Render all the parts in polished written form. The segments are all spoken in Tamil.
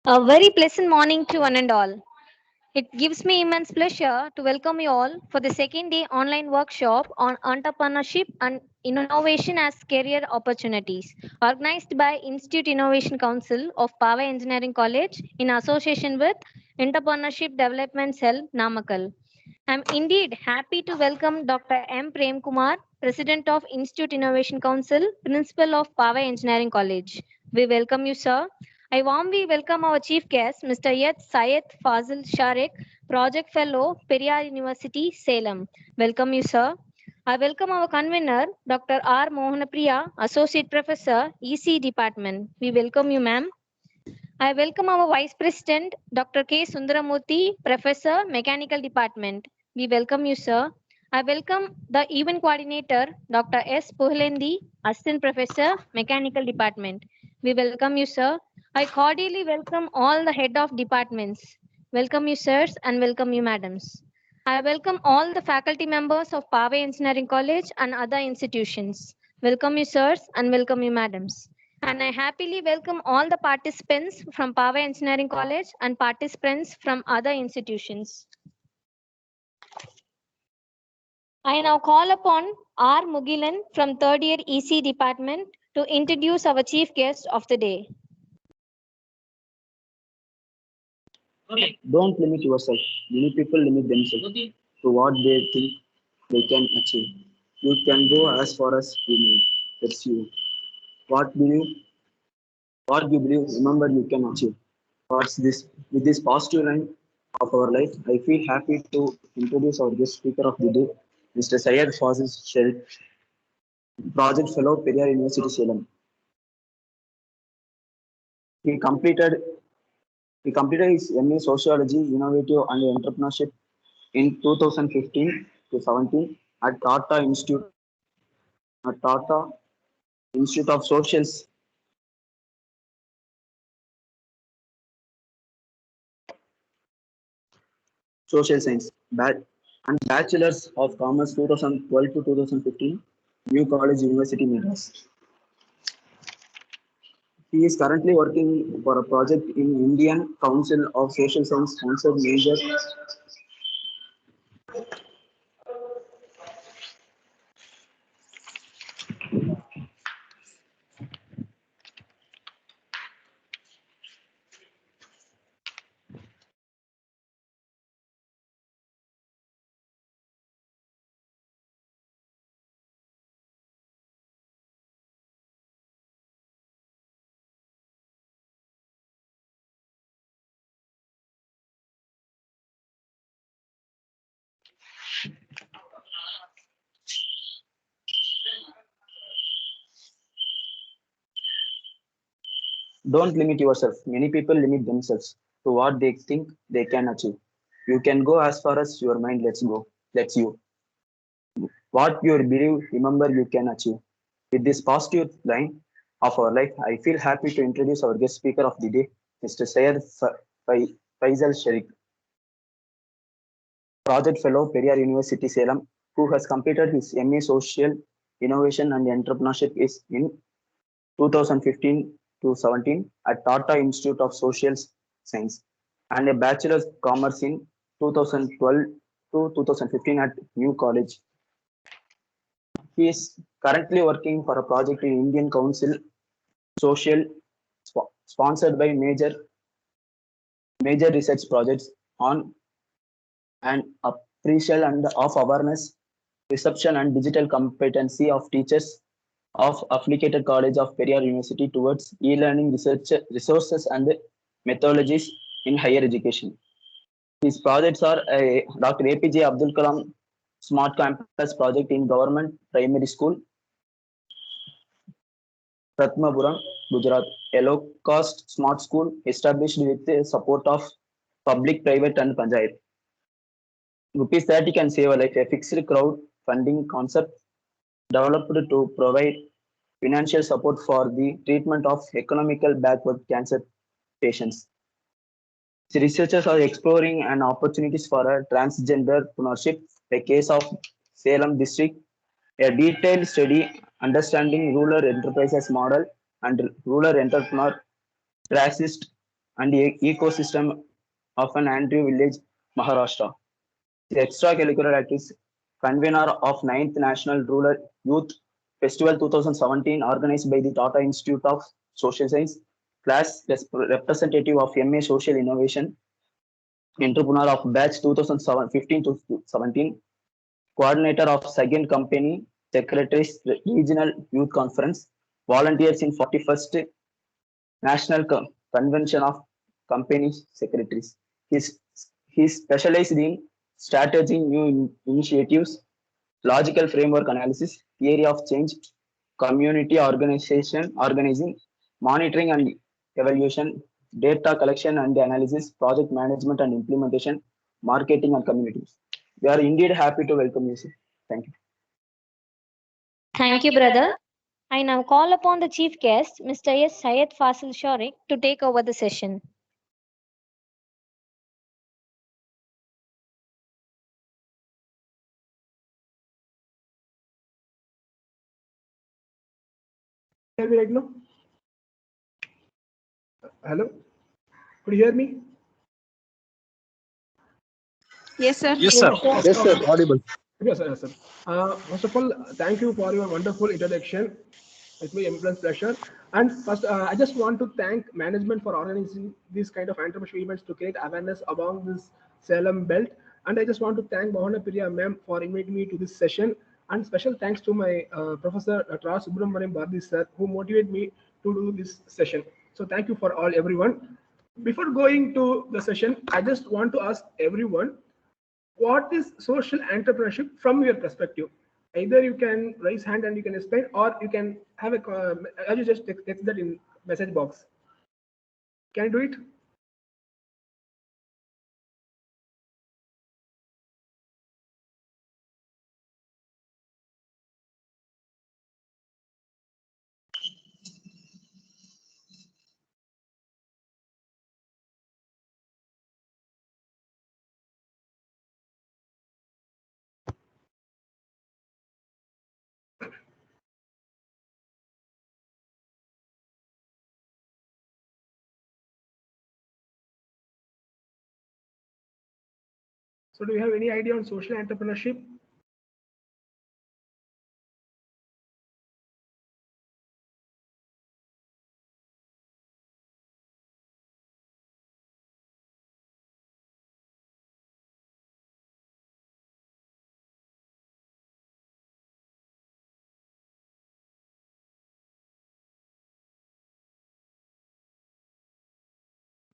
A very pleasant morning to one and all. It gives me immense pleasure to welcome you all for the second day online workshop on entrepreneurship and innovation as career opportunities, organized by Institute Innovation Council of Power Engineering College in association with Entrepreneurship Development Cell, Namakkal. I'm indeed happy to welcome Dr. M. Prem Kumar, President of Institute Innovation Council, Principal of Power Engineering College. We welcome you, sir. I warmly welcome our chief guest, Mr. Yat Syed Fazil Sharik, Project Fellow, Periyar University, Salem. Welcome you, sir. I welcome our convener, Dr. R. Mohanapriya, Associate Professor, EC Department. We welcome you, ma'am. I welcome our Vice President, Dr. K. Sundaramurthy, Professor, Mechanical Department. We welcome you, sir. I welcome the event coordinator, Dr. S. Puhlendi, Assistant Professor, Mechanical Department. We welcome you, sir. I cordially welcome all the head of departments. Welcome you, sirs, and welcome you, madams. I welcome all the faculty members of Pave Engineering College and other institutions. Welcome you, sirs, and welcome you, madams. And I happily welcome all the participants from Pave Engineering College and participants from other institutions. I now call upon R. Mugilan from third year EC department to introduce our chief guest of the day. Don't limit yourself. Many people limit themselves to what they think they can achieve. You can go as far as you may. That's you. What believe, what you believe, remember you can achieve. What's this? With this positive line of our life, I feel happy to introduce our guest speaker of the day, Mr. Syed Fazil Sharif, Project Fellow, Periyar University, Salem. He completed he completed his MA Sociology, Innovative and Entrepreneurship in 2015 to 17 at Tata Institute of Social Science, and Bachelor's of Commerce 2012 to 2015, New College University, Madras. He is currently working for a project in Indian Council of Social Science sponsored major. Don't limit yourself. Many people limit themselves to what they think they can achieve. You can go as far as your mind lets go. Lets you. What you believe, remember you can achieve. With this positive line of our life, I feel happy to introduce our guest speaker of the day, Mr. Syed Faisal Sharik, Project Fellow, Periyar University, Salem, who has completed his MA Social Innovation and Entrepreneurship is in 2015 to 17 at Tata Institute of Social Science and a Bachelor's of Commerce in 2012 to 2015 at New College. He is currently working for a project in Indian Council Social sponsored by major research projects on and appraisal and of awareness, reception and digital competency of teachers of Affiliated College of Periyar University towards e-learning research resources and methodologies in higher education. His projects are Dr. APJ Abdul Kalam Smart Campus Project in Government Primary School, Ratmapuram, Gujarat, a low-cost smart school established with the support of public, private and Panchayat. Rupees 30 can save a life, a fixed crowd funding concept developed to provide financial support for the treatment of economical backward cancer patients. The researchers are exploring an opportunities for a transgender entrepreneurship, a case of Salem district, a detailed study understanding rural enterprises model and rural entrepreneur tracist and the ecosystem of an Andrew village, Maharashtra. The extracurricular activities convener of 9th National Rural Youth Festival 2017 organized by the Tata Institute of Social Science, class representative of MA Social Innovation, entrepreneur of batch 2015 to 17, coordinator of second company, secretaries regional youth conference, volunteers in 41st National Convention of Company Secretaries. His, he specialized in strategy, new initiatives, logical framework analysis, theory of change, community organizing, monitoring and evaluation, data collection and analysis, project management and implementation, marketing and communities. We are indeed happy to welcome you, sir. Thank you. Thank you, brother. I now call upon the chief guest, Mr. S. Syed Fasil Sharik, to take over the session. Hear me right now? Hello? Could you hear me? Yes, sir. Yes, sir. Yes, sir. Audible. Yes, sir. Yes, sir. First of all, thank you for your wonderful introduction. It's my immense pleasure. And first, I just want to thank management for organizing these kind of entrepreneurship events to create awareness about this Salem belt. And I just want to thank Mohana Priya ma'am for inviting me to this session. And special thanks to my professor, Dr. R. Subramaniam Bhardi sir, who motivated me to do this session. So thank you for all, everyone. Before going to the session, I just want to ask everyone, what is social entrepreneurship from your perspective? Either you can raise hand and you can explain, or you can have a you just text that in message box. Can you do it? So do you have any idea on social entrepreneurship?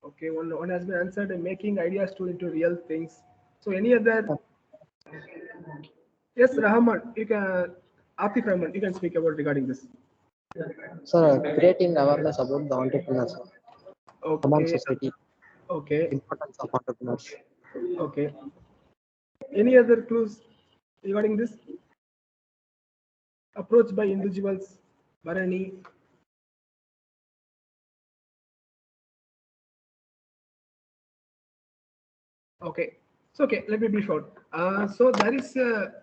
Okay, one has been answered, making ideas to into real things. So any other? Yes, Rahman, you can. Atif Rahman, you can speak about regarding this. Sir, creating awareness about the entrepreneurs among Okay. society, Okay. importance of entrepreneurs. Okay. Any other clues regarding this? Approach by individuals, Bharani. Okay. So okay, let me be short. So there is a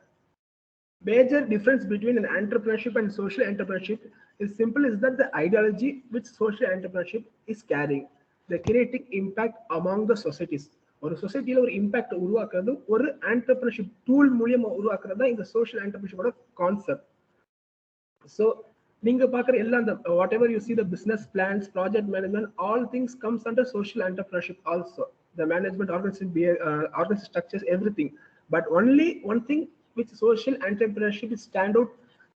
major difference between an entrepreneurship and social entrepreneurship. Is simple is that the ideology which social entrepreneurship is carrying, the creating impact among the societies. ஒரு சொசைட்டில ஒரு இம்பாக்ட் உருவாக்குறது ஒரு entrepreneurship டூல் மூலியமா உருவாக்குறது தான் இந்த social entrepreneurship கான்செப்ட். So நீங்க பார்க்குற எல்லா அந்த whatever you see the business plans, project management, all things comes under social entrepreneurship also. The management, organization structures, everything. But only one thing which social entrepreneurship is stand out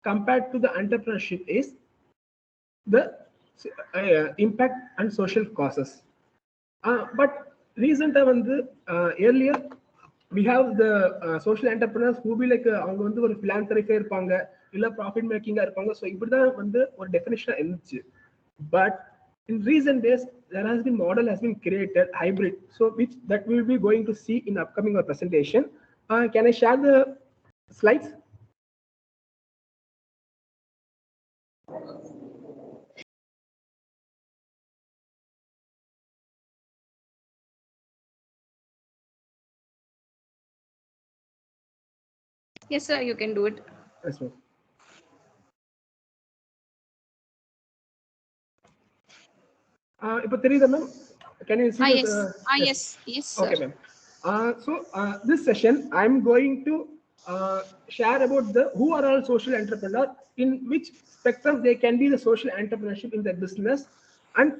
compared to the entrepreneurship is the impact and social causes. But recently, earlier we have the social entrepreneurs who be like அவங்க வந்து ஒரு philanthropy இருப்பாங்க இல்ல profit making இருப்பாங்க. So இப்படிதான் வந்து ஒரு definition இருந்துச்சு. But in recent days there has been model has been created hybrid. So which that we will be going to see in upcoming presentation. Can I share the slides? Yes, sir, you can do it. Yes, ma'am. இப்போ தெரியுதா ma'am? can you see Yes. Yes. Yes, sir. Okay, ma'am. This session, I'm going to share about the who are all social entrepreneurs, in which spectrum they can be the social entrepreneurship in their business, and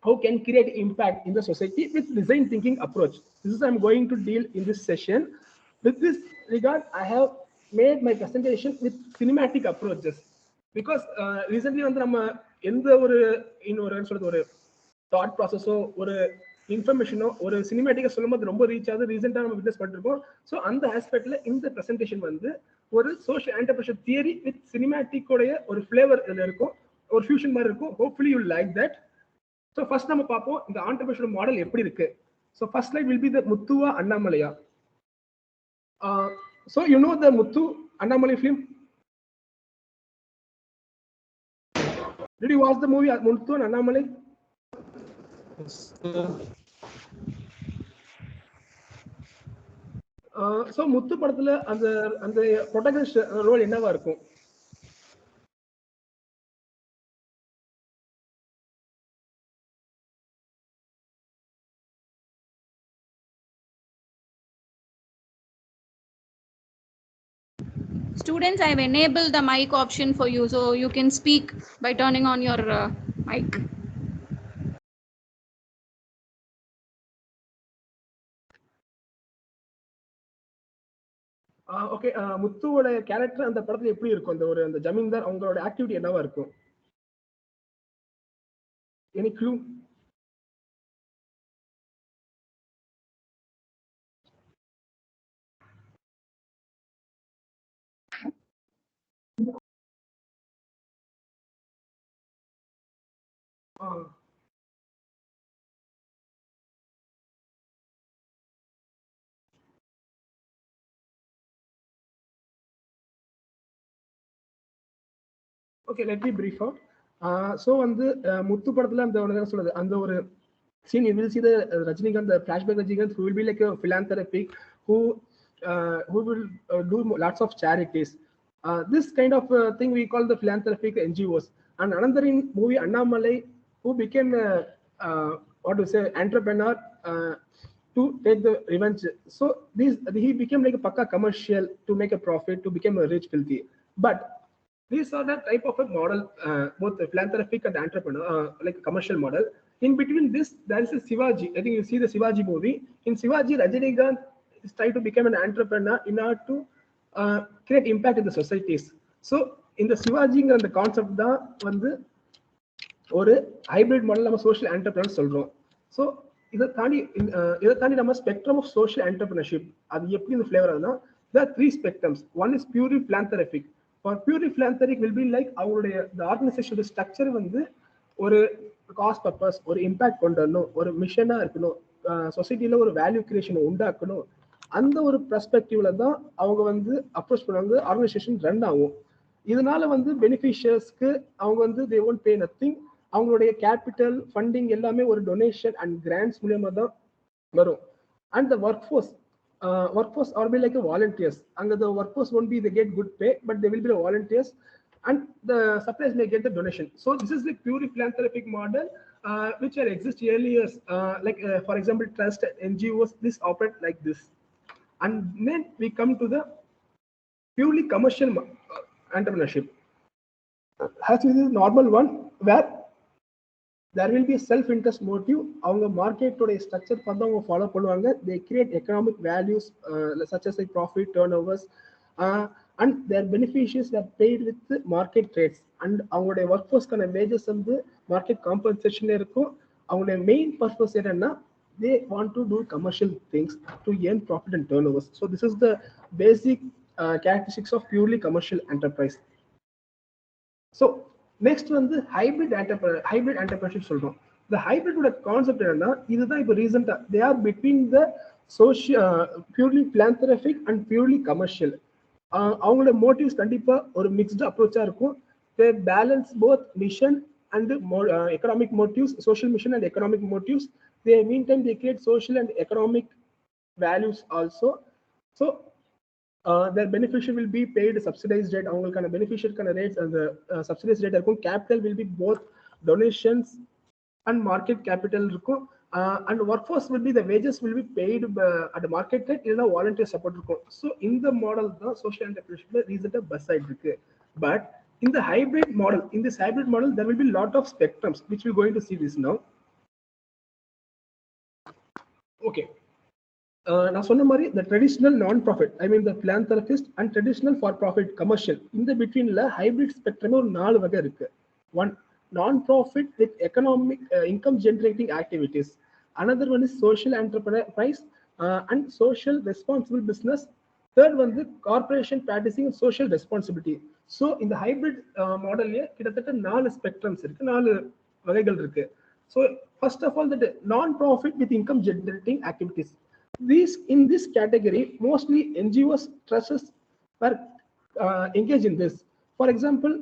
how can create impact in the society with design thinking approach. This is I'm going to deal in this session. With this regard, I have made my presentation with cinematic approaches because recently வந்து நம்ம எந்த ஒரு இன்னொரு சொல்றது ஒரு தாட் ப்ராசஸோ ஒரு இன்ஃபர்மேஷனோ ஒரு சினிமேட்டிக்கா சொல்லும்போது ரொம்ப ரீச் ஆகுது ரீசெண்டாக நம்ம விட்னஸ் பண்ணிருக்கோம். ஸோ அந்த ஆஸ்பெக்ட்ல இந்த ப்ரெசன்டேஷன் வந்து ஒரு சோஷியல் என்டர்பிரினர்ஷிப் தியரி வித் சினிமேட்டிக்கோடைய ஒரு ஃபிளேவர் இதில் இருக்கும், ஒரு ஃபியூஷன் மாதிரி இருக்கும். Hopefully you like that. So first நம்ம பார்ப்போம் இந்த ஆண்டர்பிரினர்ஷிப் மாடல் எப்படி இருக்கு. So first slide will be the முத்துவா அண்ணாமலையா. So you know the Muthu Annamalai film. Did you watch the movie Muthu and Annamalai? So Muthu படத்துல அந்த அந்த ப்ரோட்டகனிஸ்ட் ரோல் என்னவா இருக்கும்? Students, I have enabled the mic option for you, so you can speak by turning on your mic. Okay, முத்துவோட கேரக்டர் அந்த படத்துல எப்படி இருக்கும்? அந்த ஒரு அந்த ஜமீன்தார் அவங்களோட ஆக்டிவிட்டி என்னவா இருக்கும்? Any clue? Okay, let me brief out. So வந்து முத்து படத்துல அந்த என்ன சொல்றது அந்த ஒரு scene you will see the Rajinikanth, the flashback Rajinikanth who will be like a philanthropic who will do lots of charities. This kind of thing we call the philanthropic NGOs. And another in movie Annamalai who became what to say entrepreneur to take the revenge. So he became like a pakka commercial to make a profit, to become a rich filthy. But these are the type of a model, both the philanthropic and entrepreneur, like a commercial model. In between this, there is a Shivaji. I think you see the Shivaji movie. In Shivaji, Rajinikanth is trying to become an entrepreneur in order to create impact in the societies. So in the Shivaji and the concept தான் வந்து ஒரு ஹைபிரிட் மாடல் நம்ம சோஷியல் என்டர்பிரினர் சொல்றோம். ஸோ இதை தாண்டி நம்ம ஸ்பெக்ட்ரம் ஆஃப் சோஷியல் என்டர்பிரினர்ஷிப் அது எப்படி இந்த ஃபிளேவர் ஆகுதுன்னா there are 3 spectrums. One is purely philanthropic. For purely philanthropic will be like அவங்களுடைய the organization structure வந்து ஒரு காஸ்ட் பர்பஸ், ஒரு இம்பாக்ட் கொண்டு வரணும், ஒரு மிஷனா இருக்கணும், சொசைட்டில ஒரு வேல்யூ கிரியேஷன் உண்டாக்கணும். அந்த ஒரு பெர்ஸ்பெக்டிவ்ல தான் அவங்க வந்து அப்ரோச் பண்ணுவாங்க, ஆர்கனைசேஷன் ரன் ஆகும். இதனால வந்து பெனிஃபிஷியர்ஸ்க்கு அவங்க வந்து தே ஒன்ட் பே நத்திங். அவங்களுடைய கேபிட்டல் ஃபண்டிங் எல்லாமே ஒரு டொனேஷன் அண்ட் கிராண்ட்ஸ் மூலியமா தான் வரும். And the work force or be like a volunteers. And the workforce won't be they get good pay, but they will be the volunteers, and the suppliers may get the donation. So this is the purely philanthropic model which will exist earlier, like for example trust NGOs. This operate like this. And then we come to the purely commercial entrepreneurship. As with the normal one, where there will be self-interest motive. அவங்க மார்க்கெட்டோட ஸ்ட்ரக்சர் பார்த்து அவங்க ஃபாலோ பண்ணுவாங்க. they create economic values such as like profit, turnovers, and their beneficiaries are paid with market rates. and அவங்களுடைய ஒர்க் ஃபோர்ஸ்க்கான வேஜஸ் வந்து மார்க்கெட் காம்பன்சேஷன் இருக்கும். அவங்களுடைய மெயின் பர்பஸ் என்னன்னா they want to do commercial things to earn profit and turnovers. So this is the basic characteristics of purely commercial enterprise. So next வந்து ஹைபிரிட் என்டர்பிரினர்ஷிப் சொல்றோம். இந்த ஹைபிரிட்டோட கான்செப்ட் என்னன்னா இதுதான் இப்போ ரீசெண்டா they are between the purely philanthropic and purely commercial. அவங்களோட மோட்டிவ்ஸ் கண்டிப்பா ஒரு மிக்ஸ்டு அப்ரோச்சா இருக்கும். They balance both mission and economic motives, social mission and economic motives. They mean time they create social and economic values also. So their beneficiary will be paid subsidized rate. அவங்களுக்கான beneficiary rates and the subsidized rate இருக்கும். capital will be both donations and market capital இருக்கும். and workforce will be the wages will be paid at the market rate இல்லைன்னா volunteer support இருக்கும். ஸோ இந்த மாடல் தான் சோஷியல் என்டர்பிரினர்ஷிப்ல ரீசெண்டாக பஸ் ஆயிட்டு இருக்கு. But in the hybrid model, in this hybrid model, there will be a lot of spectrums, which we're going to see this now. Okay. நான் சொன்ன மாதிரி the traditional non-profit, I mean the philanthropist and traditional for-profit commercial, in the betweenல hybrid spectrum ஒரு 4 வகை இருக்கு. One, non-profit with economic income generating activities. Another one is social enterprise and social responsible business. Third one is corporation practicing social responsibility. So in the hybrid model கிட்டத்தட்ட 4 spectrums இருக்கு, 4 வகைகள் இருக்கு. So first of all, the non-profit with income generating activities. These in this category, mostly NGOs, trusts were engaged in this. For example,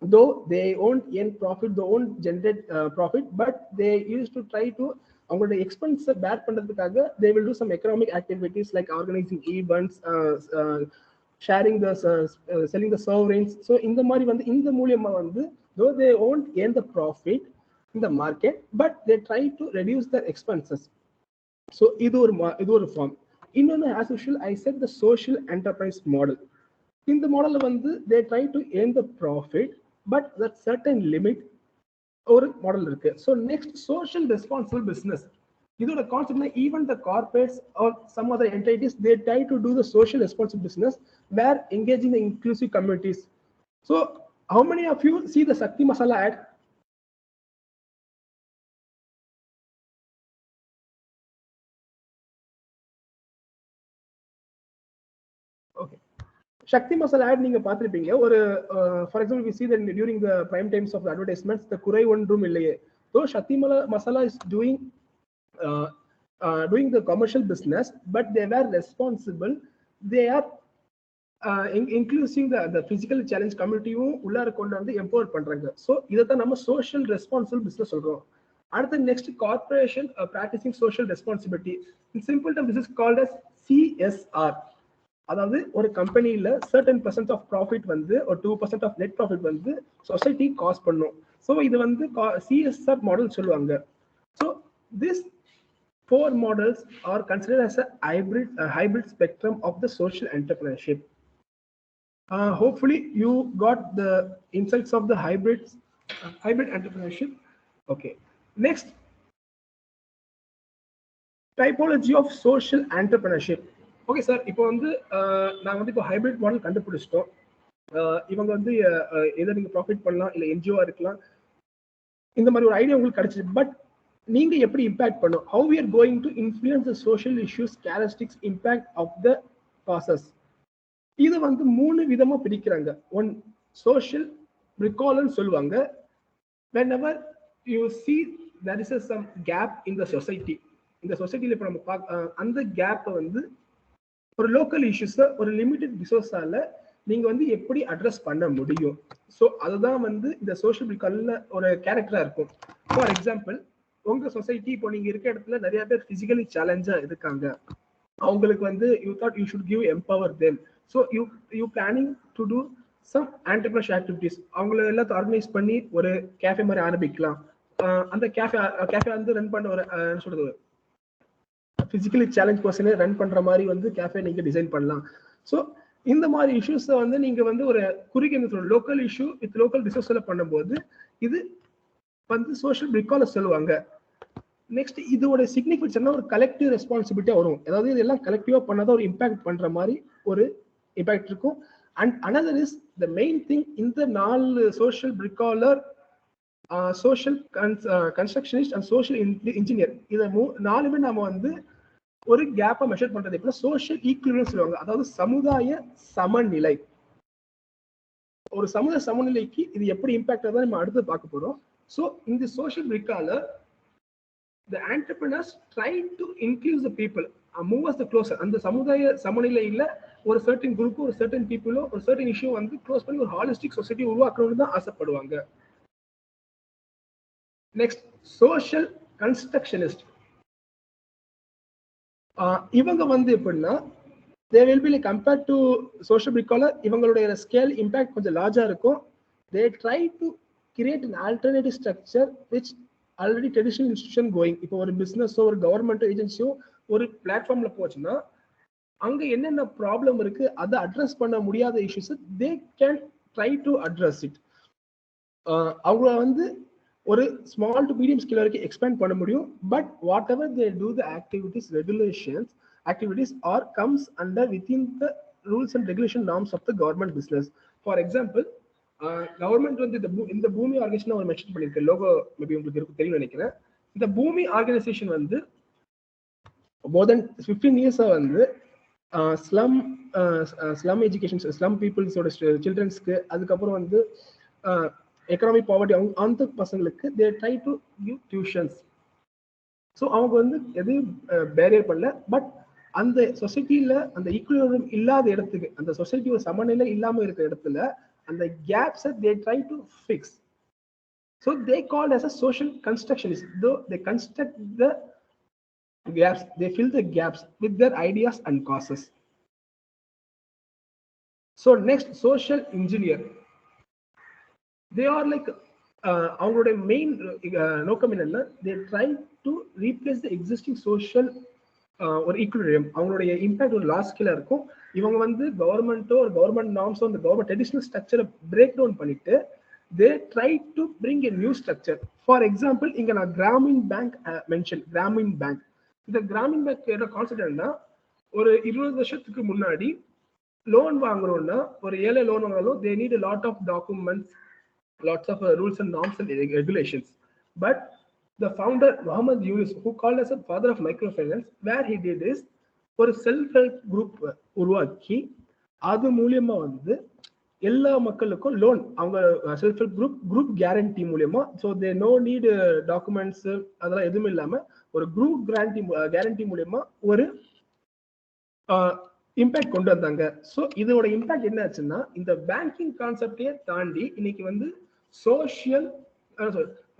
though they won't earn profit, they won't generate profit, but they used to try to அவங்களோட எக்ஸ்பென்ஸை பேர் பண்றதுக்காக they will do some economic activities like organizing events, sharing the selling the sovereigns. So இந்த மாதிரி வந்து இந்த மூலமா வந்து though they won't earn the profit in the market, but they try to reduce their expenses. So இது ஒரு ஃபார்ம். இன்னொன்று as usual I said the social enterprise model. இந்த மாடல்ல வந்து they try to earn the profit, but that certain limit ஒரு மாடல் இருக்கு. So next, social responsible business. இதோட கான்செப்ட்னா even the corporates or some other entities, they try to do the social responsible business where engaging the inclusive communities. So how many of you see the Shakti Masala ad? Okay. Shakti Masala ad நீங்க பார்த்திருப்பீங்க. ஒரு for example we see that during the prime times of the advertisements, the குறை ஒன்றும் இல்லையே. So Shakti Masala is doing the commercial business, but they were responsible. They are including the physical challenge community-யும் உள்ளார கொண்டு வந்து எம்பவர் பண்றாங்க. So இதைத்தான் நம்ம social responsible business சொல்றோம். அடுத்த next, corporation practicing social responsibility. In simple terms, this is called as CSR. அதாவது ஒரு கம்பெனியில certain percent of profit வந்து ஒரு 2% of net profit வந்து சொசைட்டி காஸ்ட் பண்ணும். ஸோ இது வந்து CSR மாடல் சொல்லுவாங்க. So this 4 models are considered as a hybrid spectrum of the social entrepreneurship. Hopefully you got the insights of the hybrid entrepreneurship. Okay, next, typology of social entrepreneurship. Okay sir, இப்போ வந்து நாங்கள் வந்து இப்போ ஹைபிரிட் மாடல் கண்டுபிடிச்சிட்டோம். இவங்க வந்து எதை நீங்கள் ப்ராஃபிட் பண்ணலாம், இல்லை என்ஜிஓ இருக்கலாம், இந்த மாதிரி ஒரு ஐடியா உங்களுக்கு கிடைச்சிது. பட் நீங்கள் எப்படி இம்பேக்ட் பண்ணும், how we are going to influence the social issues, characteristics, impact of the process. இது வந்து 3 விதமாக பிரிக்கிறாங்க. ஒன், சோஷியல் ரிகால்னு சொல்லுவாங்க. whenever you see there is some gap in the society, இந்த சொசைட்டியில் இப்போ நம்ம அந்த கேப்பை வந்து ஒரு லோக்கல் இஷ்யூஸை ஒரு லிமிடெட் ரிசோர்ஸால நீங்க வந்து எப்படி அட்ரஸ் பண்ண முடியும். ஸோ அதுதான் வந்து இந்த சோஷியல் ரிகால்ல ஒரு கேரக்டரா இருக்கும். ஃபார் எக்ஸாம்பிள், உங்க சொசைட்டி இப்போ நீங்க இருக்க இடத்துல நிறைய பேர் பிசிக்கலி சேலஞ்சா இருக்காங்க. அவங்களுக்கு வந்து you thought you should give empower them. So you planning to do some entrepreneurship activities. அவங்கள எல்லாத்தையும் ஆர்கனைஸ் பண்ணி ஒரு கேஃபே மாதிரி ஆரம்பிக்கலாம். அந்த கேஃபே வந்து ரன் பண்ண ஒரு என்ன சொல்றது, பிசிக்கலி சேலஞ்ச் பர்சனே ரன் பண்ற மாதிரி வந்து கேஃபே நீங்க டிசைன் பண்ணலாம். ஸோ இந்த மாதிரி இஷ்யூஸை வந்து நீங்க வந்து ஒரு குறுகிய லோக்கல் இஷ்யூ வித் லோக்கல் ரிசோர்ஸ்ல பண்ணும்போது இது வந்து சோஷியல் ரிகால் சொல்லுவாங்க. நெக்ஸ்ட், இதோட சிக்னிஃபிகன்ஸ் ஒரு கலெக்டிவ் ரெஸ்பான்சிபிலிட்டியா வரும். அதாவது இதெல்லாம் கலெக்டிவா பண்ணாதான் ஒரு இம்பாக்ட் பண்ற மாதிரி ஒரு இம்பாக்ட் இருக்கும். And another is the main thing, இந்த 4 social bricoleur, social constructionist and social engineer, இதை 4மே நாம வந்து ஒரு கேப்பை மெஷர் பண்றது எப்படின்னா சோஷியல் ஈக்குவலிபியம் சொல்லுவாங்க. அதாவது சமுதாய சமநிலை. ஒரு சமுதாய சமநிலைக்கு இது எப்படி இம்பாக்ட் ஆகுது நம்ம அடுத்து பார்க்க போறோம். ஸோ இந்த social ரிகாலர், the entrepreneurs try to include the people, move us the closer. அந்த சமுதாய சமநிலையில ஒரு certain group, ஒரு certain people, ஒரு certain issue வந்து க்ளோஸ் பண்ணி ஒரு ஹாலிஸ்டிக் சொசைட்டி உருவாக்கணும்னு தான் ஆசைப்படுவாங்க. Next, social constructionist. இவங்க வந்து எப்படின்னா they will be like compared to social recaller, இவங்களுடைய ஸ்கேல் இம்பாக்ட் கொஞ்சம் லார்ஜா இருக்கும். they try to create an alternative structure which already traditional institution going. இப்போ ஒரு பிசினஸோ ஒரு கவர்மெண்ட் ஏஜென்சியோ ஒரு பிளாட்ஃபார்ம்ல போச்சுன்னா அங்க என்னென்ன ப்ராப்ளம் இருக்கு அதை அட்ரஸ் பண்ண முடியாத issues they can try to address it. அவங்க வந்து ஒரு ஸ்மால் டு மீடியம் ஸ்கேல் வரைக்கும் எக்ஸ்பேண்ட் பண்ண முடியும். But what ever they do the activities regulations activities or comes under within the rules and regulation norms of the government business. For example, government வந்து இந்த பூமி ஆர்கனைசேஷன் ஒரு மென்ஷன் பண்ணிருக்கேன். லோகோ மேபி உங்களுக்கு இருக்கு தெரியும் நினைக்கிறேன். இந்த பூமி ஆர்கனைசேஷன் வந்து more than 15 years வந்து ஸ்லம் எஜுகேஷன் ஸ்லம் பீப்புள்ஸோட சில்ட்ரன்ஸ்க்கு அதுக்கப்புறம் வந்து எக்கனாமிக் பாவர்ட்டி அந்த பசங்களுக்கு தே try to give tuitions. So அவங்க வந்து எதையும் பேரியர் பண்ணல. பட் அந்த சொசைட்டியில அந்த ஈக்குவலிபிரியம் இல்லாத இடத்துக்கு அந்த சொசைட்டி ஒரு சமநிலை இல்லாம இருக்கிற இடத்துல அந்த கேப்ஸை they try to fix. So they called as a social constructionist. Though they construct the gaps, they fill the gaps with their ideas and causes. So next, social engineer. They are like அவங்களோட மெயின் நோக்கம் என்னன்னா they try to replace the existing social ஒரு ஈக்குவலிபிரியம். அவங்களுடைய இம்பாக்ட் ஒரு லார்ஜ் ஸ்கேலா இருக்கும். இவங்க வந்து கவர்மெண்ட்டோ ஒரு கவர்மெண்ட் நார்ம்ஸோ அந்த கவர்மெண்ட் ட்ரெடிஷனல் ஸ்ட்ரக்சரை பிரேக் டவுன் பண்ணிட்டு they try to bring a new structure. For example, இங்க நான் Gramin bank mention. Gramin bank, இந்த கிராமின் பேங்க் கான்செப்ட் என்னன்னா ஒரு 20 வருஷத்துக்கு முன்னாடி லோன் வாங்குறோம்னா ஒரு ஏழை லோன் வாங்கினாலும் they need a lot of documents, lots of rules and norms and regulations. But the founder Muhammad Yunus, who called as a father of microfinance, where he did is ஒரு செல்ஃப் ஹெல்ப் குரூப் உருவாக்கி அது மூலியமா வந்து எல்லா மக்களுக்கும் லோன் அவங்க செல்ஃப் ஹெல்ப் குரூப் கேரண்டி மூலியமா. So they no need documents அதெல்லாம் எதுவுமே இல்லாம ஒரு குரூப் கேரண்டி மூலியமா ஒரு இம்பாக்ட் கொண்டு வந்தாங்க. ஸோ இதோட இம்பாக்ட் என்ன ஆச்சுன்னா இந்த பேங்கிங் கான்செப்டே தாண்டி இன்னைக்கு வந்து சோஷியல்